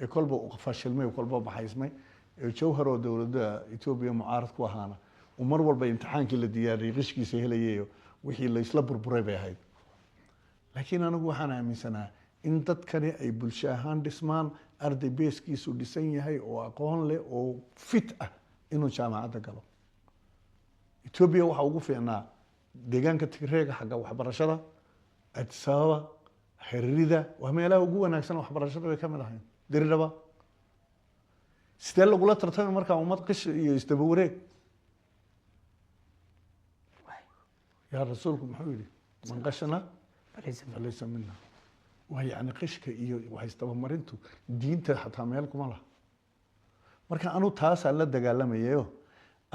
S2: ee kolba uu fashilmay kolba baxaysmay jawhar oo dawladda Itoobiya mucaarad ku ahaana umar walba imtixaankii la diyaariyay qishkiisa helayay wixii la isla burburay bay ahayd laakiin anigu waxaan aaminsanahay in dadkani ay bulsho ahaan dhismaan arday beeskiisu dhisan yahay oo aqoon leh oo fit ah inuu jaamacadda galo Itoobiya waxa ugu fiicnaa deegaanka Tigreega xagga waxbarashada Addis Ababa Hararida waa meelaha ugu wanaagsan waxbarashada way ka mid ahayn diriraba sidee lagula tartamay markaa ummad qish iyo isdaba wareeg yaa rasuulku muxuu yidhi man qashana falaysa minna waa yani qishka iyo wax isdaba marintu diinta xataa meel kuma laha marka anu taasaan la dagaalamayayo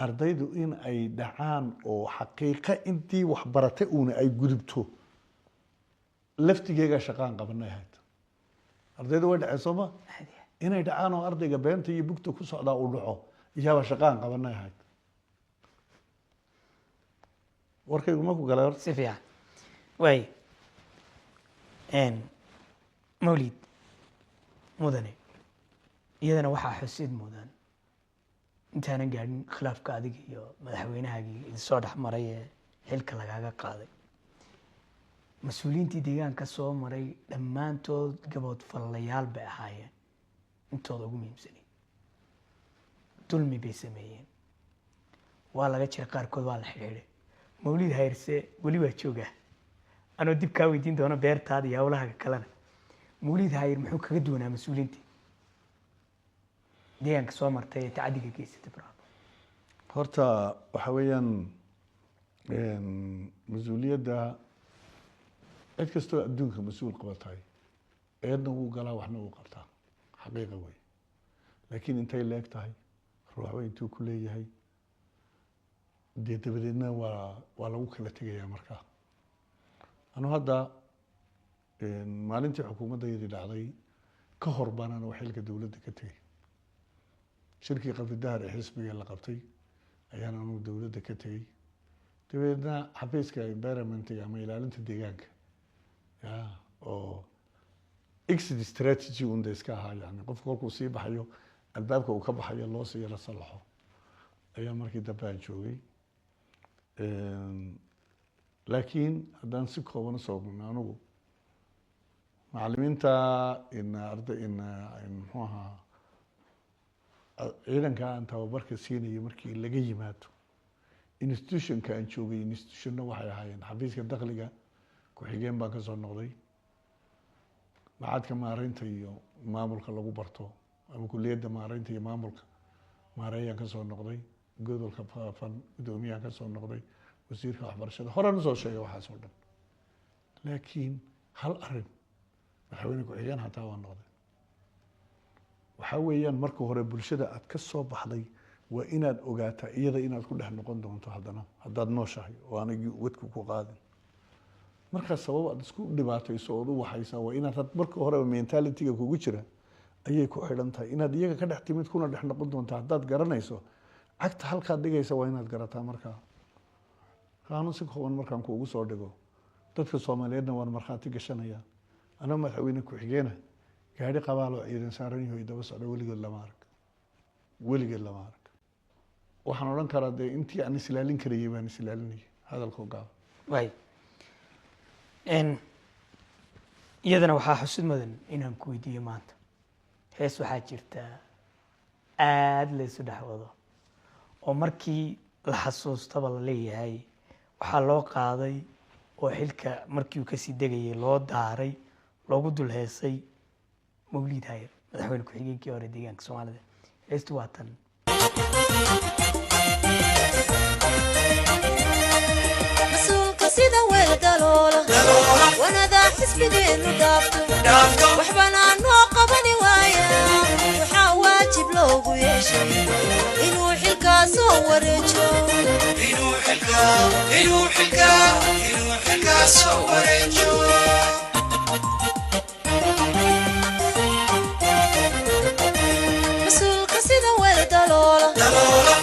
S2: ardaydu in ay dhacaan oo xaqiiqo intii wax baratay uuna ay gudubto laftigeega shaqaan qabanay ahayd ardaydu way dhaceen sooma inay dhacaan oo ardayga beenta iyo bugta ku socdaa uu dhaco iyaaba shaqaan qabanay ahayd warkaygu ma ku galay horta
S1: si fiican way mawlid mudane iyadana waxaa xusid mudan intaanan gaadhin khilaafka adiga iyo madaxweynahaagii idinsoo dhex maray ee xilka lagaaga qaaday mas-uuliyiintii deegaanka soo maray dhammaantood gabood fallayaal bay ahaayeen intooda ugu muhiimsanay dulmi bay sameeyeen waa laga jiray qaarkood waa la xidhiidhay mawlid hayrse weli waa joogaa anoo dib kaa weydiin doono beertaada iyo hawlahaga kalena mawlid hayr muxuu kaga duwanaa mas-uuliyiintii deegaanka soo martay ee tacadiga geysatay bro
S2: horta waxa weeyaan mas-uuliyadda cid kastoo adduunka mas-uul qabatay eedna wuu galaa waxna wuu qabtaa xaqiiqa wey laakiin intay leeg tahay ruuxba intuu ku leeyahay dee dabadeedna waa lagu kala tegayaa markaa anu hadda maalintii xukuumaddayadii dhacday ka hor baan anu xilka dowladda ka tegay shirkii qabridahar ee xisbiga la qabtay ayaan anu dowladda ka tegay dabeedna xafiiska environmentiga ama ilaalinta deegaanka ya oo exit strategy unda iska ahaa yani qofku kolkuu sii baxayo albaabka uu ka baxayo loo sii yara salaxo ayaa markii dambe aan joogay laakiin haddaan si kooban usoo gudno anugu macalimiinta muxuu ahaa ciidanka aan tababarka siinayo markii laga yimaado institutionka aan joogay institutionna waxay ahaayeen xafiiska dakhliga ku-xigeen baan kasoo noqday macadka maareynta iyo maamulka lagu barto ama kuliyadda maareynta iyo maamulka maareeyaan kasoo noqday gobolka faafan gudoomiyaan kasoo noqday wasiirka waxbarashada horaan usoo sheegay waxaas oo dhan laakiin hal arin madaxweyne ku-xigeen xataa waa noqday waxaa weeyaan marka hore bulshada aad ka soo baxday waa inaad ogaataa iyada inaad ku dhex noqon doonto haddana haddaad nooshahay oo aanay wadku ku qaadin markaas sabab aad isku dhibaatayso ood u waxaysaa waa inaad marka horeba mentalityga kugu jira ayay ku xidhan tahay inaad iyaga ka dhex timid kuna dhex noqon doonta haddaad garanayso cagta halkaad dhigaysa waa inaad garataa markaa kaanu si kooban markaan kuugu soo dhigo dadka Soomaaliyeedna waan markhaati gashanaya ana madaxweyne ku-xigeena gaari qabaalo ciidan saaran yahay daba socdo weligood lama arag waxaan odhan karaa dee intii aan islaalin karayay baan islaalinayay hadalkoo gaaba
S1: way iyadana waxaa xusid mudan inaan ku weydiiyo maanta hees waxaa jirta aada la isu dhex wado oo markii la xasuustaba la leeyahay waxaa loo qaaday oo xilka markii uu kasii degayay loo daaray loogu dul heesay mawlid hayr madaxweyne ku-xigeenkii hore deegaanka Soomaalida heestu waa tan
S3: حسبينه دافته وحبنا نوقبني ويا وحواجب لوغو يشي إنو حلقا صوريجو إنو حلقا صوريجو مسؤولك سيدا ويدالولا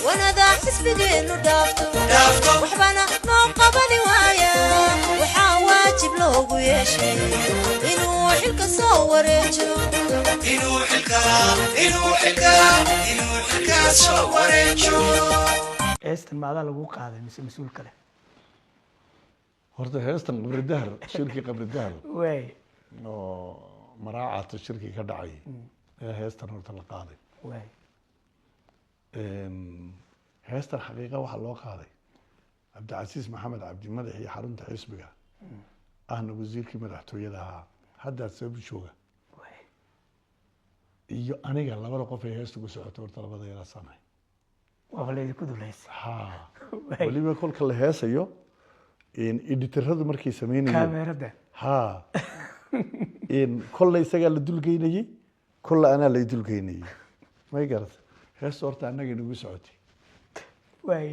S3: وانا ذا حسبينه دافته وحبنا نوقبني ويا وحواجب لوغو يشي إنو حلقا صوريجو إنو حلقا صوريجو
S1: heestan maadaa lagu qaaday mise mas-uul kale
S2: horta heestan qabri dahar shirkii qabri dahar
S1: way
S2: oo maraacata shirkii ka dhacay ee heestan horta la qaaday
S1: way
S2: heestan xaqiiqa waxaa loo qaaday cabdicasiis maxamed cabdi madaxii xarunta xisbiga ahna wasiirkii madaxtooyada ahaa haddaad sabab jooga
S1: way
S2: iyo aniga labada qof ee heesta ku socoto horta labada yara sanay
S1: waa la idinku dulaysa
S2: ha waliba kolka la heesayo editoradu markay sameynayeen
S1: kaamerada
S2: ha kolle isagaa la dulgeynayey kolle anaa la dulgeynayey may garata heesta horta annaga nagu socotay
S1: way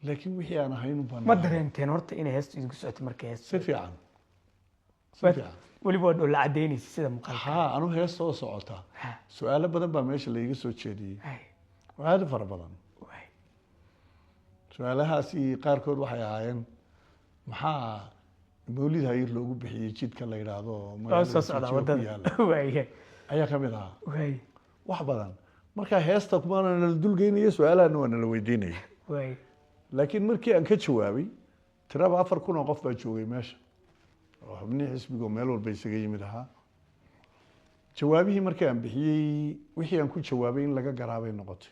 S2: laakiin wixii aan ahayn
S1: ma dareenteen horta inay heestu idinku socotay markay heestu
S2: si fiican
S1: weliba waa la cadeynaysa sida muuqaalka
S2: ha anu heesta oo socota su-aalo badan baa meesha laiga soo jeediyey aad fara badan su-aalahaasi qaarkood waxay ahaayeen maxaa mawlid hayir loogu bixiyey jidka la yidhaahdo
S1: soo socda wadada
S2: ayaa kamid ahaa wax badan marka heesta kumaana nala dulgeynaya su-aalahana waa nala weydiinaya laakiin markii aan ka jawaabay tiraba 4,000 oo qof baa joogay meesha oo xubnihii xisbiga meel walba isaga yimid ahaa jawaabihii markii aan bixiyey wixii aan ku jawaabay in laga garaabay noqotay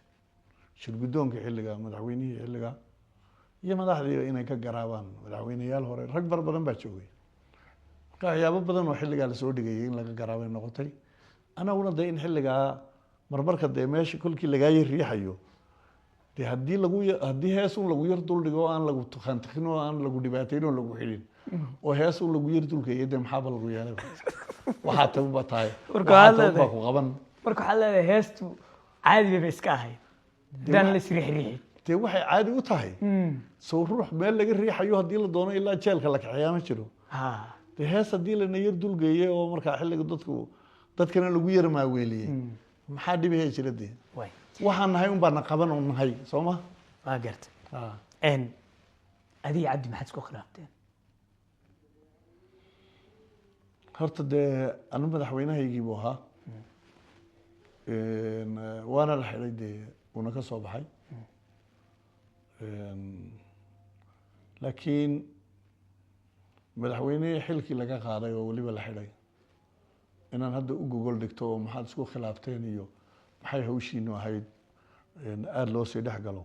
S2: shirgudoonka xilliga madaxweynihii xilliga iyo madaxdii inay ka garaabaan madaxweynayaal hore rag bar badan baa joogay marka waxyaabo badan oo xilligaa lasoo dhigayay in laga garaabay noqotay anaguna dee in xilligaa marmarka dee meesha kolkii lagaayo riixayo dee haddii heesun lagu yar duldhigo oo aan lagu tukantikin oo aan lagu dhibaateyn oo lagu xidhin oo heesun lagu yar dulkaya dee maxaaba lagu yeelay waxaa tabuba tahay waxaa ku qaban
S1: marka waxaa leedahay heestu caadi bayba iska ahayd daan la isriixriixi
S2: dee waxay caadi u tahay soo ruux meel laga riixayo haddii la doono ilaa jeelka la kaxeeyaa ma jiro dee hees haddii lana yar dulgeeyey oo markaa xilliga dadkana lagu yar maaweeliyey maxaa dhibahee jira dee waxaan nahay un baana qaban oo nahay soo ma
S1: waa garta adiga cabdi maxaad isku khilaafteen
S2: horta dee anu madaxweynahaygii buu ahaa waana la xidhay dee uuna ka soo baxay laakiin madaxweynihii xilkii laga qaaday oo weliba la xidhay inaan hadda u gogol dhigto oo maxaad isku khilaafteen iyo maxay hawshiinu ahayd aada loo sii dhex galo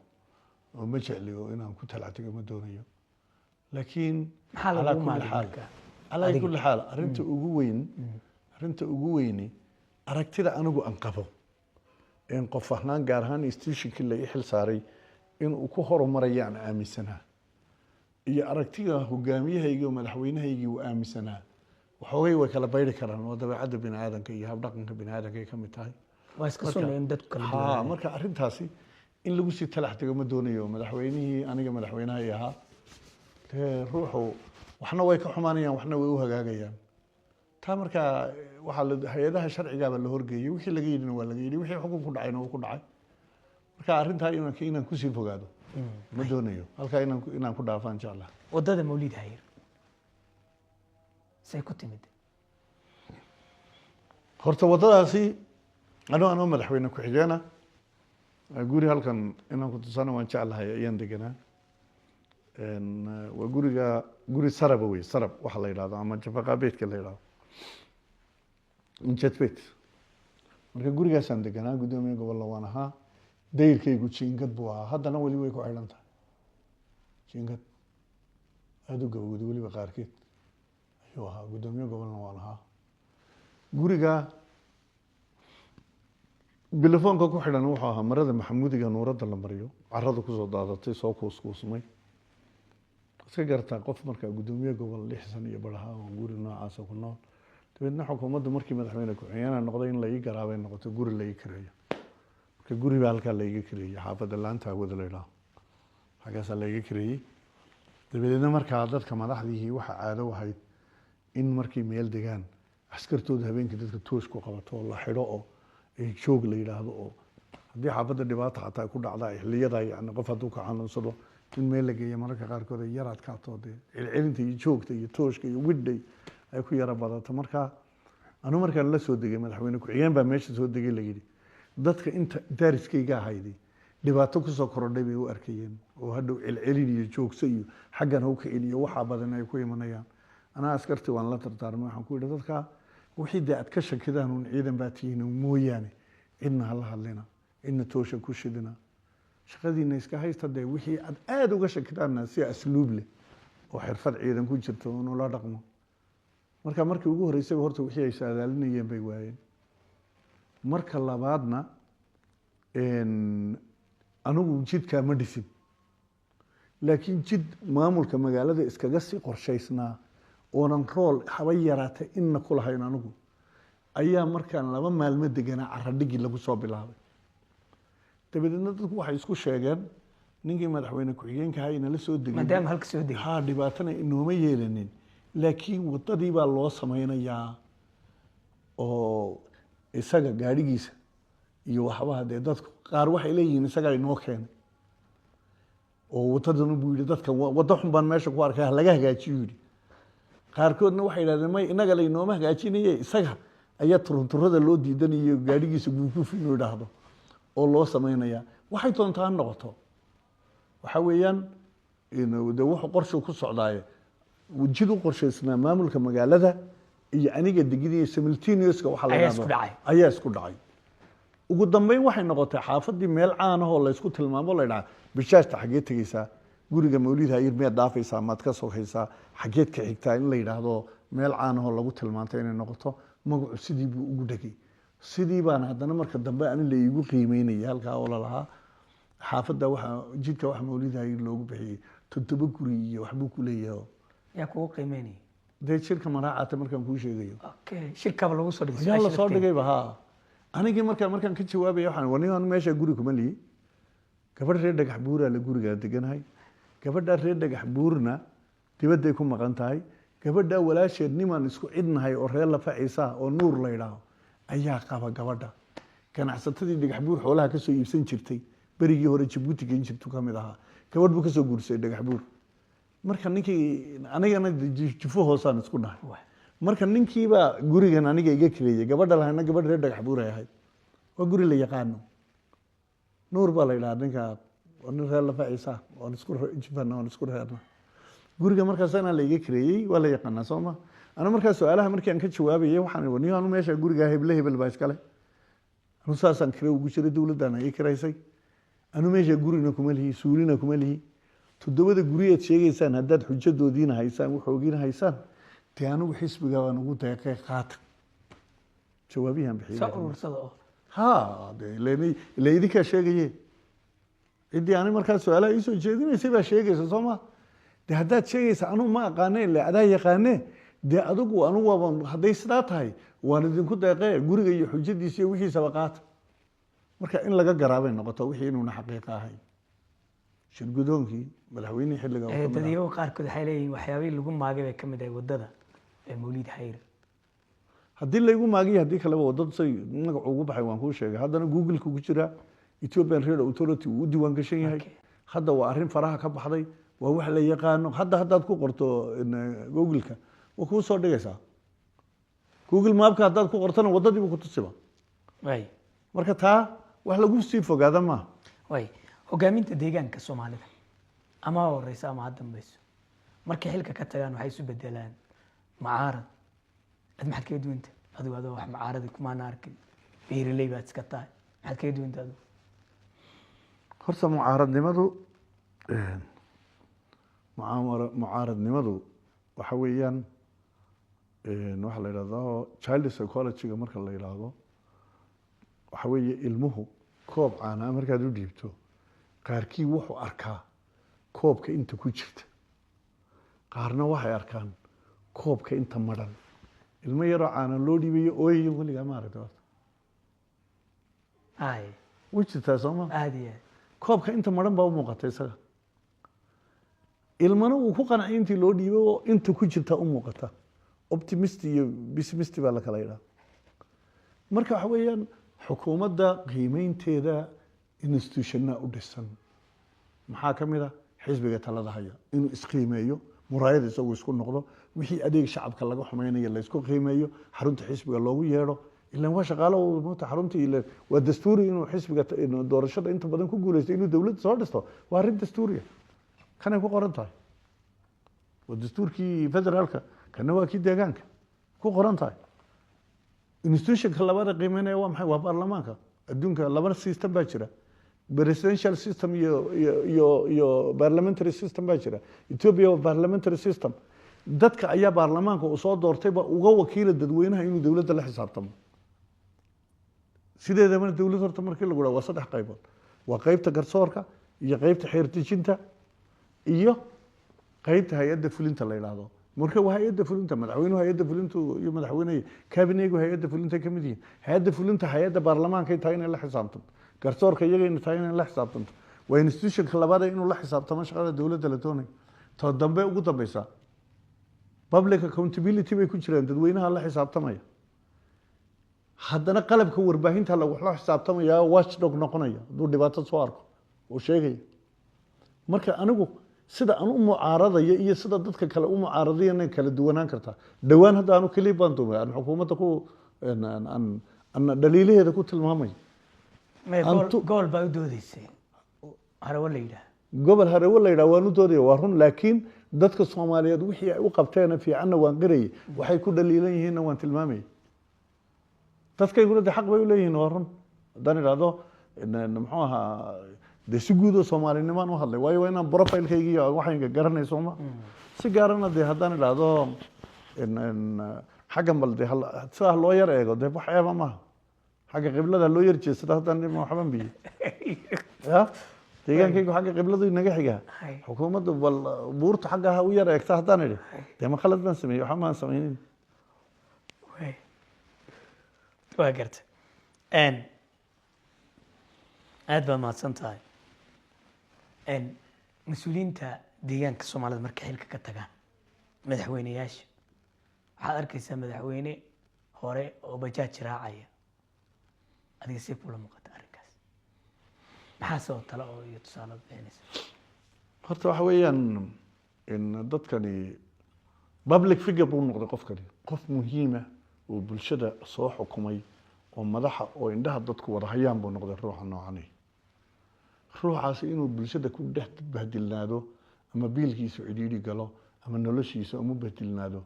S2: oo ma jecli oo inaan ku talactigo ma doonayo laakiin calaa kulli xaal arrinta ugu weyni aragtida anigu aan qabo in qof ahaan gaar ahaan stationkii la ii xil saaray inuu ku horumaraya aan aaminsanaa iyo aragtiga hogaamiyahaygii oo madaxweynahaygii uu aaminsanaa waxoogay way kala bayri karaan oo dabeecadda bini aadanka iyo habdhaqanka bini aadanka ay ka mid tahay
S1: waa iska sunna in dadku kala duwan
S2: marka arrintaasi in lagu sii talax tago ma doonayo madaxweynihii aniga madaxweynaha ahaa dee ruuxu waxna way ka xumaanayaan waxna way u hagaagayaan taa markaa waxaa hay-adaha sharcigaaba la horgeeyey wixii laga yidhina waa laga yidhi wixii xukun ku dhacayna wuu ku dhacay marka arrintaa inaan kusii fogaado ma doonayo halkaa inaan ku dhaafaan jeclaa
S1: wadada mawlid hayir say ku timid
S2: horta waddadaasi anoo madaxweyne ku-xigeena guri halkan inaan ku tusana waan jeclahay ayaan deganaa waa guri saraba wey sarab waxa la yidhahdo ama jafaqaabeedka la yidhahdo jetbet marka gurigaasaan deganaa guddoomiye gobolna waan ahaa dayrkaygu jiingad buu ahaa haddana weli way ku xidhan tahay jiingad aada u gabowday weliba qaarkeed ayuu ahaa guddoomiye gobolna waan ahaa guriga bilafoonka ku xidhan wuxuu ahaa marada maxamuudiga nuuradda la mariyo carrada kusoo daadatay soo kuuskuusmay iska gartaa qof markaa guddoomiye gobol 6 sano iyo baraha oo guri noocaasa ku nool dabeedna xukuumaddu markii madaxweyne ku-xigeenka noqday in la ii garaabay noqoto guri la ii kareeyo marka guri baa halkaa la iga kareeyey xaafadda laanta wada la yidhaaho halkaasaa la iga kareeyey dabadeedna markaa dadka madaxdihii waxa caado ahayd in markay meel degaan askartooda habeenkii dadka toosh ku qabato oo la xidho oo ay joog la yidhaahdo oo haddii xaafadda dhibaata xataa ku dhacda xilliyada yani qof hadduu ka xanuunsado in meel la geeya mararka qaarkood ay yar adkaato dee celcelinta iyo joogta iyo tooshka iyo widhay ay ku yara badato marka anu markaan la soo degay madaxweyne ku-xigeen baa meesha soo degay la yidhi dadka inta daariskayga ahayday dhibaato kusoo korodhay bay u arkayeen oo hadhow celcelin iyo joogso iyo xaggan ha u kicin iyo waxaa badan ay ku imanayaan anaa askartii waan la dardaarmay waxaan ku yidhi dadka wixii dee aad ka shakidaan uun ciidan baa tihiin mooyaane cidna hala hadlina cidna toosha ku shidina shaqadiina iska haysta dee wixii aad aada uga shakidaanna si asluub leh oo xirfad ciidan ku jirta oo nula dhaqmo marka markii ugu horreysayba horta wixii ay saadaalinayeen bay waayeen marka labaadna anigu jidkaa ma dhisin laakiin jid maamulka magaalada iskaga sii qorshaysnaa oonan rool haba yaraatay inna ku lahayn anigu ayaa markaan 2 maalmo deganaa caradhigii lagu soo bilaabay dabadeedna dadku waxay isku sheegeen ninkii madaxweyne ku-xigeenka ahaa inala soo degay
S1: maadaama halka soo degay
S2: haa dhibaatana inooma yeelanin laakiin wadadii baa loo samaynayaa oo isaga gaadhigiisa iyo waxbaha dee dadku qaar waxay leeyihiin isagaa inoo keenay oo wadadanu buu yidhi dadka waddo xun baan meesha ku arkay laga hagaajiyo yidhi qaarkoodna waxay yidhahdeen may innaga laynooma hagaajinaye isaga ayaa turunturada loo diidanayo gaadhigiisa guuguuf inuu idhaahdo oo loo samaynayaa waxay doontaa ha noqoto waxa weeyaan de wuxuu qorshu ku socdaaye jid u qorshaysnaa maamulka magaalada iyo aniga degidii simultaneouska waxa la yiraahdo ayaa isku dhacay ugu dambeyn waxay noqotay xaafadii meel caan ah oo la isku tilmaamo la yiraahdo bishaashta xageed tagaysaa guriga mawlid hayir meed dhaafaysaa maad ka sokaysaa xageed ka xigtaa in la yiraahdo meel caan ah oo lagu tilmaantay inay noqoto magacu sidii buu ugu dhagay sidii baan haddana marka dambe aan la iigu qiimeynay halka oo la lahaa xaafadda waxa jidka wax mawlid hayir loogu bixiyay 7 guri iyo wax buu ku leeyahay
S1: yaa kugu qiimeynay
S2: dee shirka maraacata markaan kuu sheegayo
S1: okay shirkaba lagu soo dhigay
S2: yaa la soo dhigay ba anigii markaan ka jawaabay waxaan wanigaan meesha guri kuma lihi gabadh reer dhagax buura la guriga deganahay gabadha reer dhagax buurna dibadday ku maqan tahay gabadha walaasheed niman isku cidnahay oo reer la faciisa oo nuur la yiraahdo ayaa qaba gabadha ganacsatadii dhagax buur xoolaha ka soo iibsan jirtay berigii hore Djibouti geyn jirtu kamid ahaa gabadh buu ka soo guursay dhagax buur marka ninkii anigana jifo hoosaan isku nahay marka ninkiiba gurigan aniga iga kireeyay gabadha lahayna gabadh reer dhagax buur ay ahayd waa guri la yaqaano nuur baa la yiraahdaa ninka nin reer la faciisa oo isku jifana oo isku reerna guriga markaas ana la iga kireeyay waa la yaqaanaa Soomaa ana markaas su'aalaha markii aan ka jawaabayay waxaan wani aanu meesha guriga hebel baa iskale anu saasan kirey ugu jiray dawladana ay kireysay anu meesha gurina kuma lihi suulina kuma lihi todobada guriyeed sheegaysaan haddaad xujadoodiina haysaan waxoogiina haysaan dee anigu xisbiga waan ugu deeqay qaata jawaabihan bixiyay ha dee idinkaa sheegaye ciddii ani markaa su-aalaha iisoo jeedinaysay baa sheegaysa soo ma dee haddaad sheegaysa anugu ma aqaane ile adaa yaqaane dee adigu anugu waaba hadday sidaa tahay waan idinku deeqee guriga iyo xujadiisa iyo wixiisaba qaata marka in laga garaabay noqoto wixii inuuna xaqiiqa ahayn shirgudoonkii madaxweynihii xilliga
S1: dadyo qaarkood waxay leeyihiin waxyaabihii lagu maagay bay ka mid ahay wadada ee mawlid hayr
S2: haddii laygu maagiyo haddii kaleba wadada say magacu ugu baxay waan kuu sheegay haddana google-ka ku jira Ethiopian Rail Authority uu diiwaan gashan yahay hadda waa arrin faraha ka baxday waa wax la yaqaano haddaad ku qorto google-ka waa kuu soo dhigaysaa google mapka haddaad ku qortana wadadii buu ku tusiba marka taa wax lagu sii fogaada maaha
S1: hogaaminta deegaanka Soomaalida ama horeysa ama hadda dambayso markay xilka ka tagaan waxay isu bedelaan macaarad ad maxad ka duwanta adigu adoo wax macaarad kuma arkin beeraley baad iska tahay maxad ka duwanta adigu
S2: horta mucaaradnimadu waxa weeyaan waxa la yiraahdo child psychology marka la yiraahdo waxa weeye ilmuhu koob caana markaad u dhiibto qaarkii wuxuu arkaa koobka inta ku jirta qaarna waxay arkaan koobka inta madhan ilmo yaroo caana loo dhiibayo ooyayo weligaa ma aragta
S1: ay
S2: way jirtaa sooma
S1: aad iyo aad
S2: koobka inta madhan baa u muuqata isaga ilmana uu ku qancay intii loo dhiibay oo inta ku jirta u muuqata optimist iyo pessimist baa la kala yidhaha marka waxa weeyaan xukuumadda qiimeynteeda institutionna u dhisan maxaa ka mid ah xisbiga talada haya inuu isqiimeeyo muraayad isagu isku noqdo wixii adeeg shacabka laga xumaynayo la isku qiimeeyo xarunta xisbiga loogu yeedho ilaan waa shaqaalo maanta xaruntii ilaan waa dastuuri inuu xisbiga doorashada inta badan ku guuleysto inuu dowladda soo dhisto waa arrin dastuuriya kanay ku qoran tahay waa dastuurkii federaalka kana waa kii deegaanka ku qoran tahay institutionka labada qiimeynaya waa maxay waa baarlamaanka adduunka laba system baa jira presidential system iyo parliamentary system baa jira Ethiopia waa parliamentary system dadka ayaa baarlamaanka uu soo doortayba uga wakiila dadweynaha inuu dowladda la xisaabtamo sideedaba dowladda horta markii lagu dhaw waa saddex qaybood waa qaybta garsoorka iyo qaybta xeer dejinta iyo qaybta hay'adda fulinta la yiraahdo marka waa hay'adda fulinta madaxweynuhu hay'adda fulintu iyo madaxweynaha kabineygu hay'adda fulinta ka mid yihiin hay'adda fulinta hay'adda baarlamaanka ay tahay inay la xisaabtanto garsoorka iyaga inay tahay inay la xisaabtanto waa institutionka labaad inuu la xisaabtamo shaqada dowladda la doonayo ta dambe ugu dambeysa public accountability bay ku jiraan dadweynaha la xisaabtamaya haddana qalabka warbaahinta lagu xisaabtamaya watchdog noqonaya hadduu dhibaato soo arko oo sheegaya marka anigu sida aan u mucaaradaya iyo sida dadka kale u mucaaradayana kala duwanaan kartaa dhawaan hadda aanu kaliya baan doomay aan xukuumadda ku aan dhaliilaheeda ku tilmaamay
S1: gobol baa u doodaysay harawo la yidhaah
S2: gobol harawo la yidhaah waan u doodaya waa run laakiin dadka Soomaaliyeed wixii ay u qabteen fiicanna waan qirayay waxay ku dhaliilan yihiinna waan tilmaamay dadkay gurada xaq bay u leeyihiin waa run haddaan idhaahdo muxuu ahaa dee si guud oo Soomaalinimaan u hadlay waayo waa inaan profilekayga iyo waxayga garanayso ma si gaarana dee haddaan idhaahdo xaggan bal dee sidaa loo yar eego dee wax eeba maaha xagga qiblada loo yar jeesada haddaan ma waxban biyo ya deegaankaygu xagga qibladu inaga xigaa xukuumaddu bal buurta xagga ha u yar eegta haddaan idhi dee ma khalad baan sameeyey waxa maan samaynin
S1: waa garta aad baad mahadsan tahay mas-uuliyiinta deegaanka Soomaalida markay xilka ka tagaan madaxweynayaasha waxaad arkaysaa madaxweyne hore oo bajaaj raacaya adiga si kula muuqata arrinkaas maxaa soo talo oo iyo tusaale bixinaysa
S2: horta waxa weeyaan in dadkani public figure buu noqday qofkani qof muhiim ah oo bulshada soo xukumay oo madaxa oo indhaha dadku wada hayaan buu noqday ruuxa noocan ruuxaas inuu bulshada ku dhex bahdilnaado ama biilkiisa cidhiidhi galo ama noloshiisa uma bahdilnaado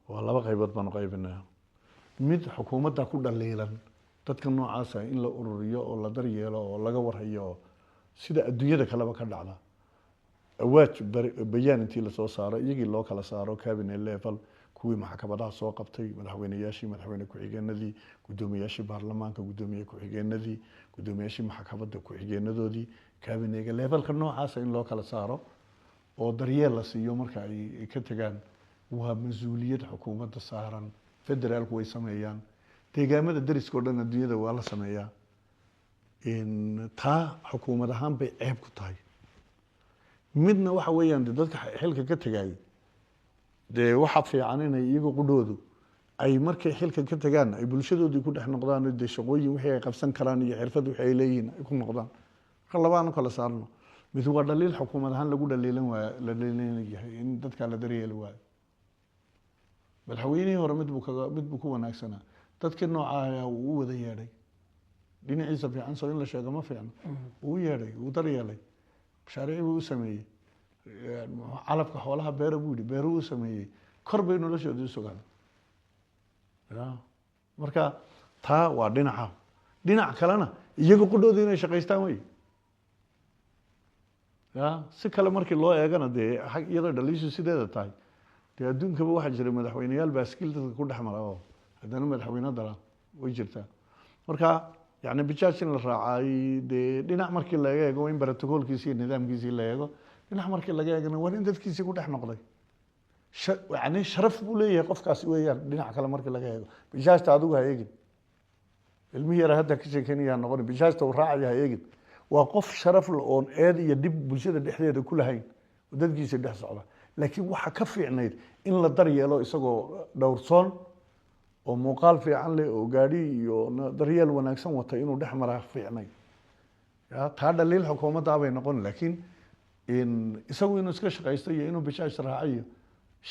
S2: waa laba qaybood baan qaybinaa mid xukuumadda ku dhaliilan dadka noocaas ah in la ururiyo oo la daryeelo oo laga warhayo sida adduunyada kaleba ka dhacda awaaj bayaan intii la soo saaro iyagii loo kala saaro cabinet level kuwii maxkamadaha soo qabtay madaxweynayaashii madaxweyne ku-xigeenadii guddoomiyaashii baarlamaanka guddoomiye ku-xigeenadii guddoomiyaashii maxkamadda ku-xigeenadoodii kabinega levelka noocaas in loo kala saaro oo daryeel la siiyo marka ay ka tagaan waa mas-uuliyad xukuumadda saaran federaalku way sameeyaan deegaamada dariska oo dhan adduunyada waa la sameeyaa taa xukuumad ahaan bay ceeb ku tahay midna waxa weeyaan dadka xilka ka tagay dee waxa fiican inay iyagu qudhoodu ay markay xilka ka tagaan ay bulshadoodii ku dhex noqdaan oo dee shaqooyin wixii ay qabsan karaan iyo xirfad wixii ay leeyihiin ay ku noqdaan marka labaan kala saarno mid waa dhaliil xukuumad ahaan lagu dhaliilan waa la dhaliilayahay in dadka la daryeeli waayo madaxweynihii hore mid buu ku wanaagsanaa dadkii nooca ayaa uu wada yeedhay dhinaciisa fiican soo in la sheego ma fiicno uu yeedhay uu daryeelay mashaariic buu u sameeyey calafka xoolaha beera buu yidhi beero uu sameeyey kor bay noloshooda u sugaan marka taa waa dhinaca dhinac kalena iyaga qudhooda inay shaqaystaan wey si kale markii loo eegana dee iyadoo dhaliishu sideeda tahay dee adduunkaba waxaa jira madaxweyneyaal baaskiil dadka ku dhex mara oo haddana madaxweyne dala way jirtaa marka يعني بجاشين الرعاي دينا مركي لا يجو وين بروتوكول كيسي نظام كيسي لا يجو دينا مركي لا يجو وين دد كيسي كده إحنا قضي يعني شرف بوليه قف كاس ويان دينا كلا مركي لا يجو بجاش تعدوها يجي المية هذا كيسي كني أنا قولي بجاش تورعاي يجي وقف شرف الأون آدي يدب بلشة الدحية كل هاي ودد كيسي ده صعبة لكن waxa ka fiicnayd in la daryeelo isagoo dhowrsoon oo muuqaal fiican leh oo gaadhi iyo daryeel wanaagsan wata inuu dhex maraa fiicnay ya taa dhaliil xukuumadda bay noqon laakiin in isagu inuu iska shaqaysto iyo inuu bishaash raaciyo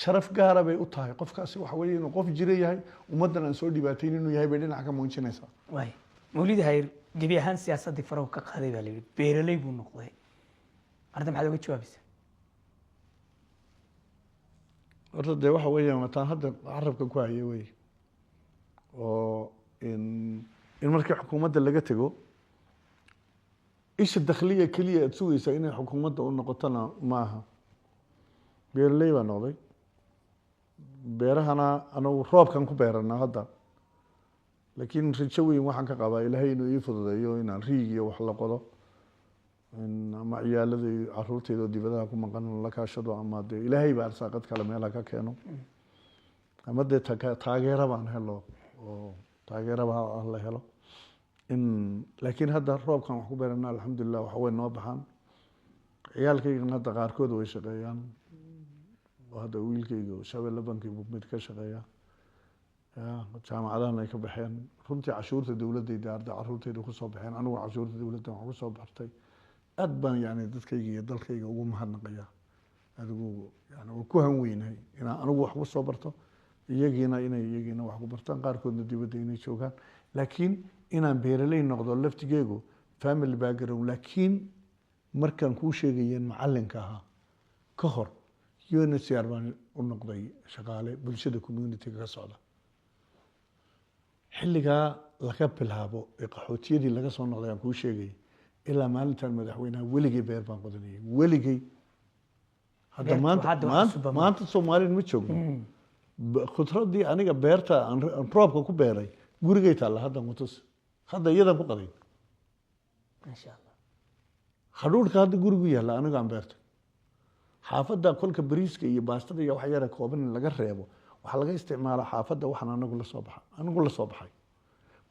S2: sharaf gaar ah bay u tahay qofkaasi waxa weeye inuu qof jira yahay ummadan aan soo dhibaatayn inuu yahay bay dhinac ka muujinaysaa
S1: waay mawlid hayr gebi ahaan siyaasadii faraw ka qaaday baa la yidhi beeraley buu noqday arda maxaad uga jawaabaysaa
S2: horta dee waxa weeyaan wataan hadda carabka ku hayay wey oo in markii xukuumadda laga tego isha dakhliya keliya aad sugaysaa inay xukuumadda u noqotona maaha beeraley baa noqday beerahana anagu roobkan ku beeranaa hadda laakiin rajo weyn waxaan ka qabaa ilaahay inuu ii fududeeyo inaan riig iyo wax la qodo ama ciyaalada iyo caruurteyda oo dibadaha ku maqan la kaashado ama dee ilaahay baa arsaaqad kale meelaha ka keeno ama dee taageero baan helo oo taageero baa la helo laakiin hadda roobkan wax ku beeranaa alxamdulilah waxa way noo baxaan ciyaalkaygan hadda qaarkood way shaqeeyaan oo hadda wiilkayga shabeelle bankii buu mid ka shaqeeya jaamacadahan ay ka baxeen runtii cashuurta dowladayda arday caruurteyda kusoo baxeen anigu cashuurta dowladda waxaan kusoo bartay aad baan yani dadkayga iyo dalkayga ugu mahadnaqaya adigu yani waan ku hanweynahay inaan anigu wax ku soo barto iyagiina wax ku bartaan qaarkoodna dibadda inay joogaan laakiin inaan beeraley noqdo laftigeegu family background laakiin markaan kuu sheegayeen macalinka ahaa ka hor UNHCR baan u noqday shaqaale bulshada community-ga ka socda xilligaa laga bilaabo ee qaxootiyadii laga soo noqday aan kuu sheegay ilaa maalintan madaxweynaha weligay beer baan qodanayay weligay hadda maanta Soomaaliya ma joogno khudradii aniga beerta aan roobka ku beeray gurigay taala hadda mutus hadda iyada ku qaday
S1: insha Allah
S2: hadhuudhka hadda gurigu yaala aniga aan beertay xaafadda kolka bariiska iyo baastada iyo wax yar kooban laga reebo waxa laga isticmaalaa xaafadda waxaan anigu la soo baxay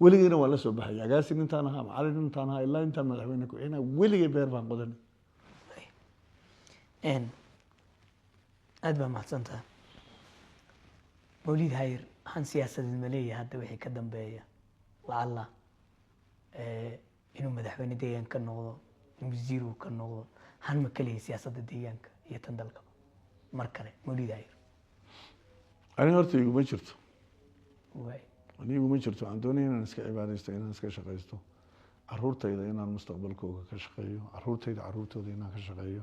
S2: weligayna waa la soo baxay agaasin intaan ahaa macallin intaan ahaa ilaa intaan madaxweyne ku xigay weligay beer baan qodanay
S1: aad baa mahadsantahay mawlid hayr han siyaasadeed ma leeyahay hadda wixii ka dambeeya lacalla inuu madaxweyne deegaanka ka noqdo in wasiir uu ka noqdo han ma kaliya siyaasadda deegaanka iyo tan dalka mar kale mawlid hayr
S2: aniga horta iguma jirto
S1: waay
S2: anigu ma jirto aan doonay inaan iska cibaadaysto inaan iska shaqaysto caruurtayda inaan mustaqbalkooda ka shaqeeyo caruurtooda inaan ka shaqeeyo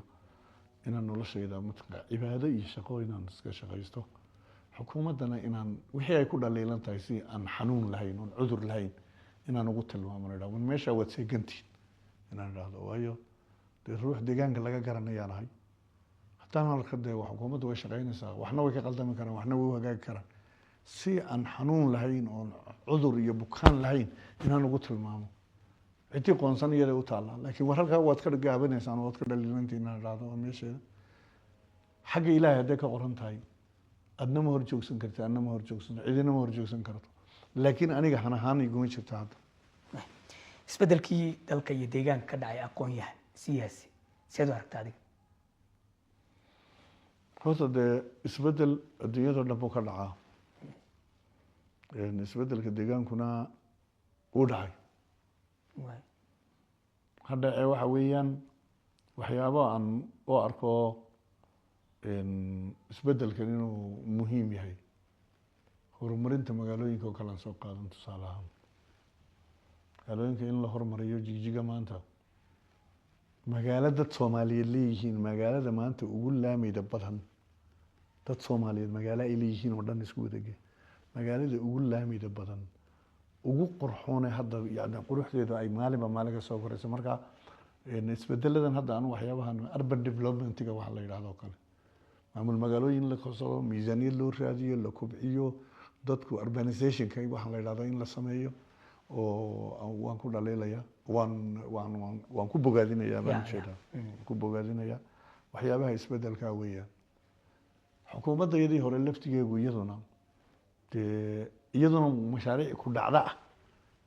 S2: inaan noloshayda matqa cibaado iyo shaqo inaan iska shaqaysto xukuumaddana inaan wixii ay ku dhaliilan tahay si aan xanuun lahayn oon cudur lahayn inaan ugu tilmaamo idhaahdo meesha waad seegantiin inaan idhaahdo waayo dee ruux deegaanka laga garanayaan ahay haddaan halka dee xukuumaddu way shaqaynaysaa waxna way ka qaldami karaan waxna way u hagaagi karaan si aan xanuun lahayn oon cudur iyo bukaan lahayn inaan ugu tilmaamo ciddii qoonsan iyada u taallaa laakiin war halkaa waad ka gaabanaysaan waad ka dhaliilantiin inaan idhaahdo waa meesheeda xagga ilaahay hadday ka qoran tahay adna ma hor joogsan karti adna ma hor joogsan cidina ma hor joogsan karto laakiin aniga han ahaan iguma jirto hadda
S1: isbedelkii dalka iyo deegaanka ka dhacay aqoon-yahan siyaasi sidaad u aragtaa adiga
S2: horta dee isbedel adduunyadao dhan buu ka dhacaa isbedelka deegaankuna uu dhacay hadda waxa weeyaan waxyaabo aan u arko isbedelkan inuu muhiim yahay horumarinta magaalooyinka oo kale aan soo qaadan tusaale ahaan magaalooyinka in la horumariyo jigjiga maanta magaalo dad Soomaaliyeed leeyihiin magaalada maanta ugu laameyda badan dad Soomaaliyeed magaalo ay leeyihiin oo dhan isku wadage magaalada ugu laameyda badan ugu qurxoon hadda yani quruxdeedu ay maalinba maalinka soo korayso marka isbedeladan hadda aan waxyaabahan urban development-ga waxa la yiraahdo kale maamul magaalooyin la kasoo miisaaniyad loo raadiyo la kobciyo dadku urbanization-ka waxa la yiraahdo in la sameeyo oo waan ku dhaleelaya waan ku bogaadinayaa baan sheegaa ku bogaadinayaa waxyaabaha isbedelka weeyaan xukuumadda iyadii hore laftigeegu iyaduna mashaariic ku dhacda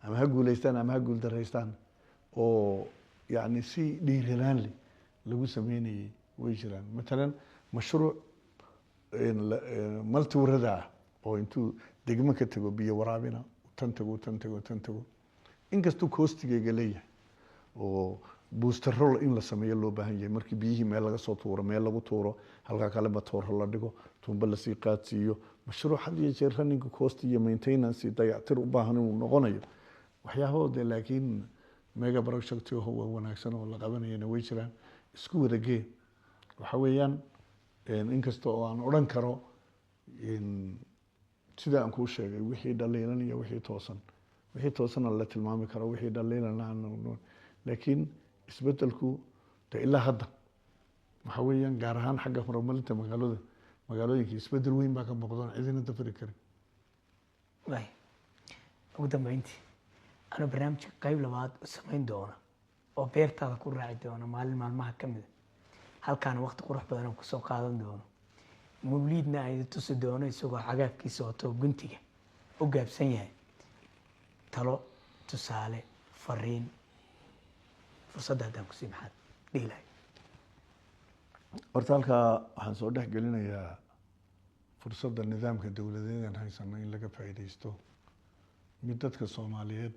S2: ama ha guuleystaan ama ha guuldareystaan oo yani si dhiiranaan leh lagu sameynayay way jiraan matalan mashruuc maltuurada ah oo intuu degmo ka tago biyo waraabina tan tago inkastuu koostigeyga leeyahay oo booster roll in la sameeyo loo baahan yahay markii biyihii meel laga soo tuuro meel lagu tuuro halka kale matoor la dhigo tumba la sii qaadsiiyo mashruuc had iyo jeer running cost iyo maintenance dayactir u baahan inuu noqonayo waxyaabahooda laakiin mega project oo wanaagsan oo la qabanayana way jiraan isku wadagee waxa weeyaan inkastoo oo aan oran karo sida aan kuu sheegay wixii dhaliilan iyo wixii toosan la tilmaami karo wixii dhaliilan laakiin isbedelku ilaa hadda waxa weeyaan gaar ahaan xagga horumarinta magaalooyinka isbedel weyn baa ka muuqda cidina dafari karin
S1: ugu dambeyntii anuu barnaamijka qayb labaad u samayn doona oo beertaada ku raaci doona maalin maalmaha ka mida halkaana waqti qurux badan oo kusoo qaadan doono mawliidna ay tusi doono isagoo cagaafkiisa wato guntiga u gaabsan yahay talo tusaale fariin fursadda haddaan kusii maxaad dhihi lahay
S2: horta halkaa waxaan soo dhex gelinayaa fursadda nidaamka dowladeedan haysano in laga faa'iidaysto mid dadka Soomaaliyeed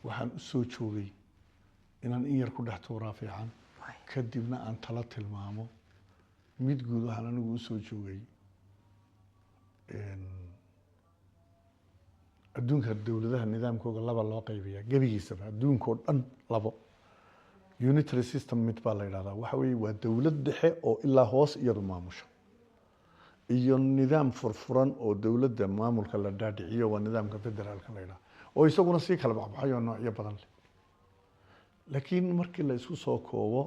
S2: waxaan u soo joogay inaan in yar ku dhex tuuraa fiican kadibna aan tala tilmaamo mid guud waxaan anigu u soo joogay adduunka dowladaha nidaamkooda laba loo qaybiyaa gebigiisaba adduunkoo dhan labo unitary system mid baa la yidhahdaa waxa weeye waa dowlad dhexe oo ilaa hoos iyadu maamusho iyo nidaam furfuran oo dowladda maamulka la dhaadhiciyo waa nidaamka federaalka la yidhahdaa oo isaguna sii kala baxbaxay oo noocyo badan leh laakiin markii la isku soo koobo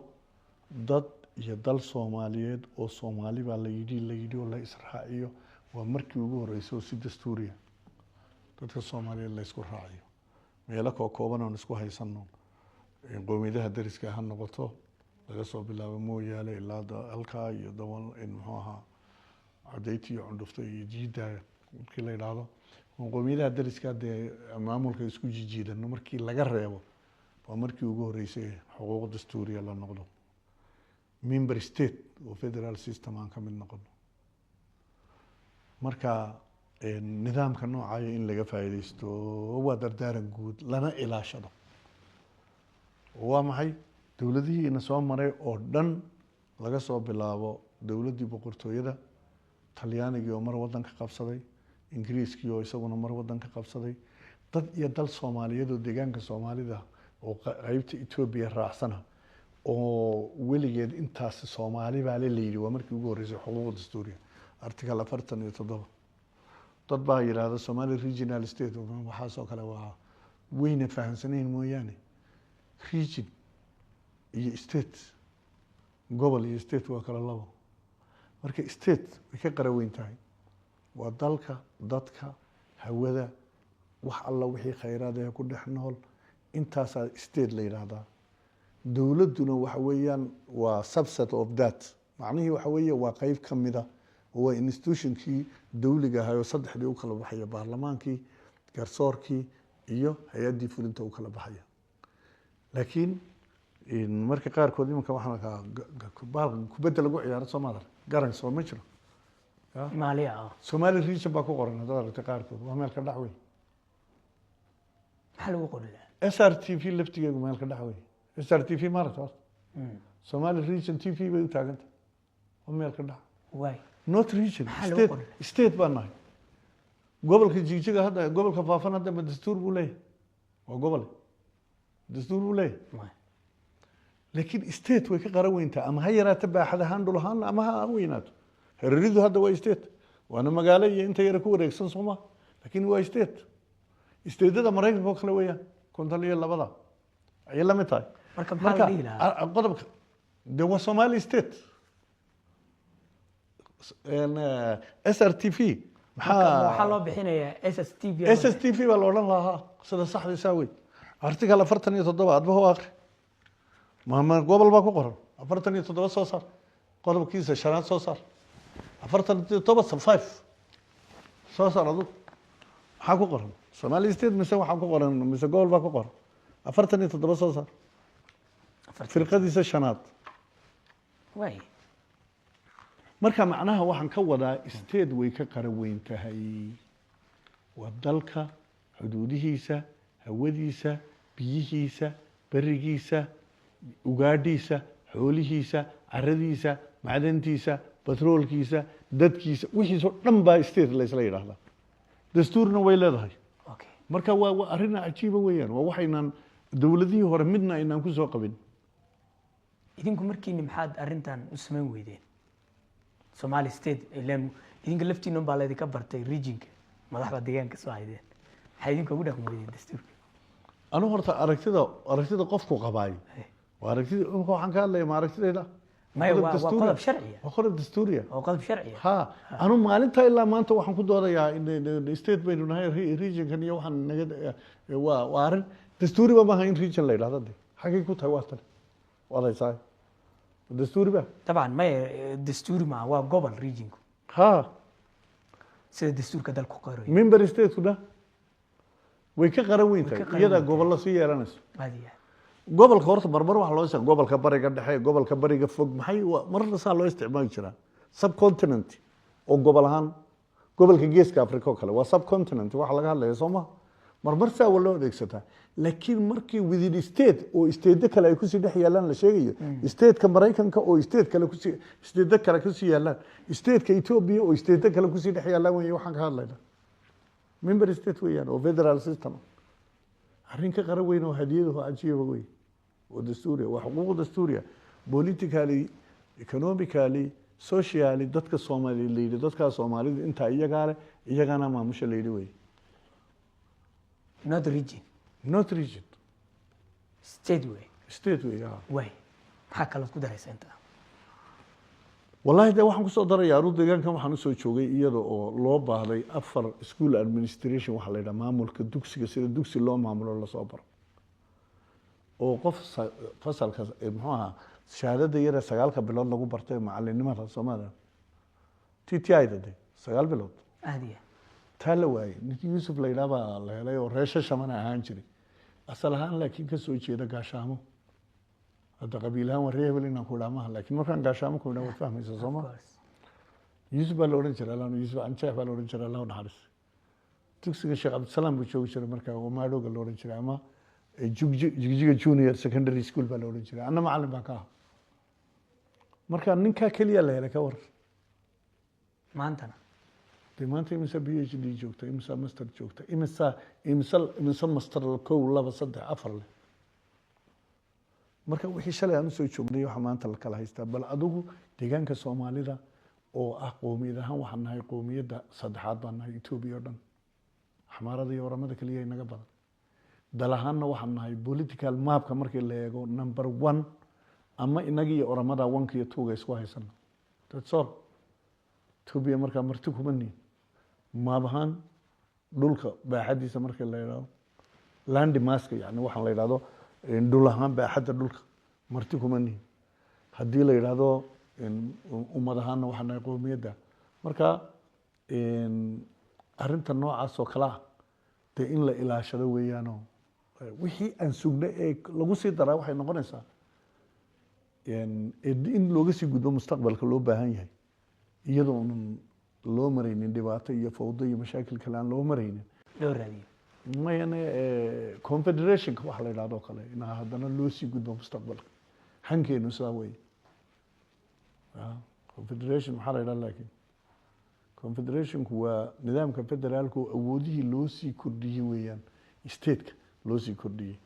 S2: dad iyo dal Soomaaliyeed oo Soomaali baa la yidhi oo la israaciyo waa markii ugu horeysay oo si dastuuriya dadka Soomaaliyeed la isku raaciyo meelo kooban oo isku haysano qowmiyadaha dariska ha noqoto laga soo bilaabo Mooyaale ilaa halkaa iyo Dawal in muxuu ahaa Cadayti iyo Cundufta iyo Jiida markii la yiraahdo qowmiyadaha dariska maamulka isku jijiidano markii laga reebo waa markii ugu horeysay xuquuq dastuuriya la noqdo member state oo federal system aan ka mid noqono marka nidaamka noocaaya in laga faa'iidaysto waa dardaaran guud lana ilaashado waa maxay dowladihiina soo maray oo dhan laga soo bilaabo dowladii boqortooyada Talyaanigii oo mar wadan ka qabsaday Ingiriiskii oo isaguna mar wadan ka qabsaday dad iyo dal Soomaaliyeed oo deegaanka Soomaalida oo qaybta Itoobiya raacsana oo weligeed intaas Soomaali baa la leeyahay waa markii ugu horeysay xuquuqda dastuuriga article 47 dad baa yiraahdo Somali regional state waxa soo kale waa weyna fahansaneen mooyaane region iyo state gobol iyo state waa kala labo marka state way ka qaraweyn tahay waa dalka dadka hawada wax alla wixii khayraad ah ku dhex nool intaas state la yiraahdaa dowladuna waxa weeyaan waa subset of that macnaheedu waxa weeye waa qayb kamida oo institutionkii dawliga ahaa oo saddexdii u kala baxaya baarlamaankii garsoorkii iyo hay'adii fulinta u kala baxaya laakiin marka qaar kood imanka waxaan ka kubadda lagu ciyaaro Soomaaliya garan soo ma jiro
S1: Maaliya
S2: Somali region baa ku qoran hadda qaar kood waa meel ka dhaxway
S1: waxa lagu qoraa
S2: SRTV laftigeedu meel ka dhaxway SRTV maarta Somali region TV bay u taaganta waa meel ka dhax
S1: way
S2: not region state baa nahay gobolka Jigjiga hadda gobolka Faafan hadda dastuur buu leeyahay waa gobol dastuur buu leeyahay laakiin state way ka qaraweyntaa ama ha yaraata baaxad ahaan dhul ahaan ama ha weynaato Hararidu hadda waa state waana magaalo iyo inta yar ku wareegsan Soomaa laakiin waa state state-da Mareykanka kale weeyaan konton labada ay la mid tahay
S1: marka maxaa la dhihi lahaa
S2: qodobka de waa Somali state SRTV
S1: waxaa loo bixinayaa SSTV
S2: SSTV baa la odhan lahaa sida saxdiisa wey article 47 adba hoo akhri ma gobol baa ku qoran 47 soo saar qodobkiisa shanaad soo saar 47 sub 5 soo saar adu maxaa ku qoran Somali state mise waxaa ku qoran mise gobol baa ku qoran 47 soo saar firqadiisa shanaad
S1: way
S2: marka macnaha waxaan ka wadaa state way ka qaran weyn tahay waa dalka xuduudihiisa hawadiisa biyihiisa barigiisa ugaadhiisa xoolihiisa caradiisa macdantiisa batroolkiisa dadkiisa wixiisa oo dhan baa state la isla yiraahdaa dastuurna way leedahay
S1: okay
S2: marka waa arrin cajiib weeyaan waa waxaynan dawladihii hore midna inaan ku soo qabin
S1: idinku markiina maxaad arrintan u sameyn weydeen Somali state ilaan idinka laftiina baa leedin ka bartay regionka madaxda deegaanka soo haydeen maxay idinku ugu dhaqmi weydeen dastuurka
S2: anu horta aragtida qofku qabaay waa aragtida waxaan ka hadlayaa aragtidayda
S1: ما هو قلب شرعي
S2: وقلب دستورية
S1: وقلب شرعي
S2: ها أنا ما علمتها إلا ما أنت وحن كده يا إن ستيت بيننا هاي ريجن كان يوحن نجد وارن دستوري ما هاي ريجن لا هذا دي حقيقة تواصل والله صحيح دستوري بقى
S1: طبعا ما دستوري ما هو قبل ريجن
S2: ها
S1: سيد الدستور كذا الكوكاري
S2: مين بريستيت وده ويكقروين يدا قبل الله سيا رنس
S1: هذه
S2: gobolka horta barbar waxa loo isticmaalo gobolka bariga dhexe gobolka bariga fog maxay marna saa loo isticmaali jiraa subcontinent oo gobol ahaan gobolka geeska Afrika oo kale waa subcontinent waxa laga hadlayo Soomaa marmar saa loo adeegsataa laakiin markii within state oo state kale ay ku sii dhex yaalaan la sheegayo state-ka Mareykanka oo state kale ku sii state kale ku sii yaalaan state-ka Ethiopia oo state kale ku sii dhex yaalaan way waxaan ka hadlaynaa member state weeyaan oo federal system arrinka qaran weyn oo hadiyadu cajiib weey ودستورية وحقوق دستورية politically economically socially dadka Soomaali leeyahay dadka Soomaalida inta iyagana maamusha leeyahay
S1: not region state way way maxaa kala ku daraysaa inta
S2: wallahi de waxaan ku soo daray aru deegaankan waxaan soo joogay iyadoo oo loo baahday 4 school administration waxa la yiraahdaa maamulka dugsiga sida dugsi loo maamulo la soo baro oo qof fasalka muxuu ahaa shahaadada yara 9 bilood lagu bartay macallinimada Soomaaliya TTI-da 9 bilood
S1: aadiya
S2: tala waay ninki Yusuf Laylaaba la helay oo reesha shamana ahaan jiray asal ahaan laakiin ka soo jeeda gaashaamo hada qabiilahan wareebel inaan ku dhaamaha laakiin markaan gaashaamo ku dhaw fahmaysa Soomaa Yusuf baa la oran jiray Allah Yusuf Ancheef baa la oran jiray Allah naxariis dugsiga Sheekh Abdulsalaam buu joogi jiray markaa oo maadooga la oran jiray ama jigjiga junior secondary school baa la oran jiray anna macallin baan ka ahaa marka ninka kaliya la helay ka war
S1: maantana
S2: maanta imisa PhD joogta imisa master joogta imisa master 1 2 3 4 leh marka wixii shalay aan soo joognay waxa maanta la kala haystaa bal adigu deegaanka Soomaalida oo ah qoomiyad ahaan waxaan nahay qoomiyadda saddexaad baan nahay Itoobiya oo dhan xamaarada iyo oramada kaliya inaga badan dalahaanna waxaan nahay political mapka markii la eego number 1 ama inaga iyo oramada 1 iyo 2 isku haysan that's all Itoobiya marka marti kuma niin maabahan dhulka baaxadiisa markii la yiraahdo land mass yani waxaan la yiraahdo dhul ahaan baaxadda dhulka marti kuma niin hadii la yiraahdo ummadahan waxaan nahay qoomiyadda marka arrinta noocaas oo kala ah in la ilaashado weeyaan wixii aan sugnay ee lagu sii daraa waxay noqonaysaa in looga sii gudbo mustaqbalka loo baahan yahay iyadoo loo maraynin dhibaato iyo fawdo iyo mashaakil kale aan loo maraynin
S1: loo raadiyo
S2: mayane confederation waxa la yiraahdo kale in haddana loo sii gudbo mustaqbalka hankeenu saa weey confederation waxa la yiraahdaa laakiin confederation waa nidaamka federaalku awoodihii loo sii kordhiyay weeyaan state-ka loo sii kordhiyay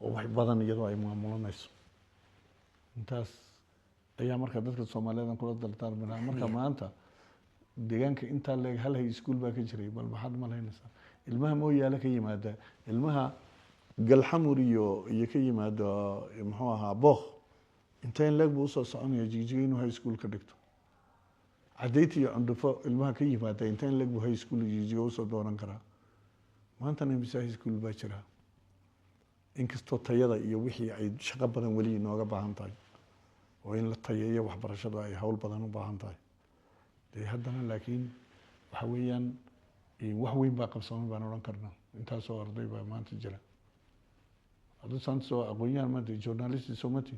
S2: oo wax badan iyadoo ay maamulanayso intaas ayaa marka dadka Soomaaliyeed kula daltaarmana marka maanta deegaanka inta leeg hal hay school baa ka jiray bal maxaad malaynaysaa ilmaha mooyaale ka yimaada ilmaha galxamur iyo ka yimaada muxuu ahaa booq inta in leeg buu soo soconaya jigjiga inuu high school ka dhigto cadayti iyo cundufo ilmaha ka yimaada intaan lag high school iyo soo dooran karaa maantana imisa high school baa jira inkastoo tayada iyo wixii ay shaqo badan weli inooga baahan tahay oo in la tayeeyo waxbarashada ay hawl badan u baahan tahay dee haddana laakiin waxa weeyaan wax weyn baa qabsoomay baan odhan karnaa intaasoo arday baa maanta jira hadduu soo aqoon-yahan maanta journalist soo mati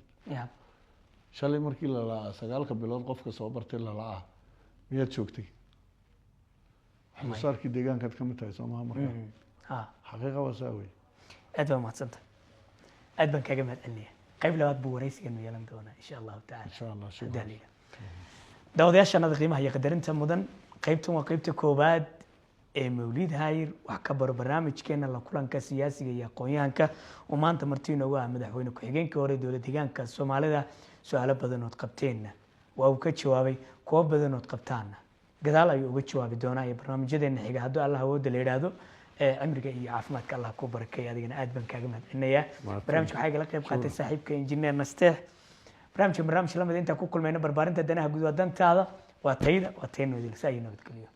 S2: shalay markii la la'aa 9 bilood qofka soo bartay la la'aa miyaad joogtay waxbarashadii deegaankaad ka mid tahay Soomaaliya markaa xaqiiqa waa saa wey
S1: aad baa mahadsanta aad baan kaaga mahadcelinayaa qayb labaad buu waraysigan yeelan doonaa insha Allah taala
S2: insha Allah shukran
S1: daawadayaashana qiimaha iyo qadarinta mudan qaybtan waa qaybta koobaad ee Mawlid Hayr wax ka baro barnaamijkeena la kulanka siyaasiga iyo aqoonyahanka oo maanta martii inoogu ah madaxweyne ku-xigeenka hore dowladda deegaanka Soomaalida su'aalo badan oo qabteenna waa uu ka jawaabay kuwa badan oo qabtaana gadaal ayuu uga jawaabi doonaa ee barnaamijyadeena xiga haddii Allah awood la yiraahdo amriga iyo caafimaadka Allah ku barakeeyo adigana aad baan kaaga mahadcelinayaa barnaamijka waxay la qayb qaatay saaxiibka injineer Nasteex barnaamij lamid inta ku kulmayna barbaarinta danaha guud dantaada waa tayada waa tayno idil saayino gudkaliyo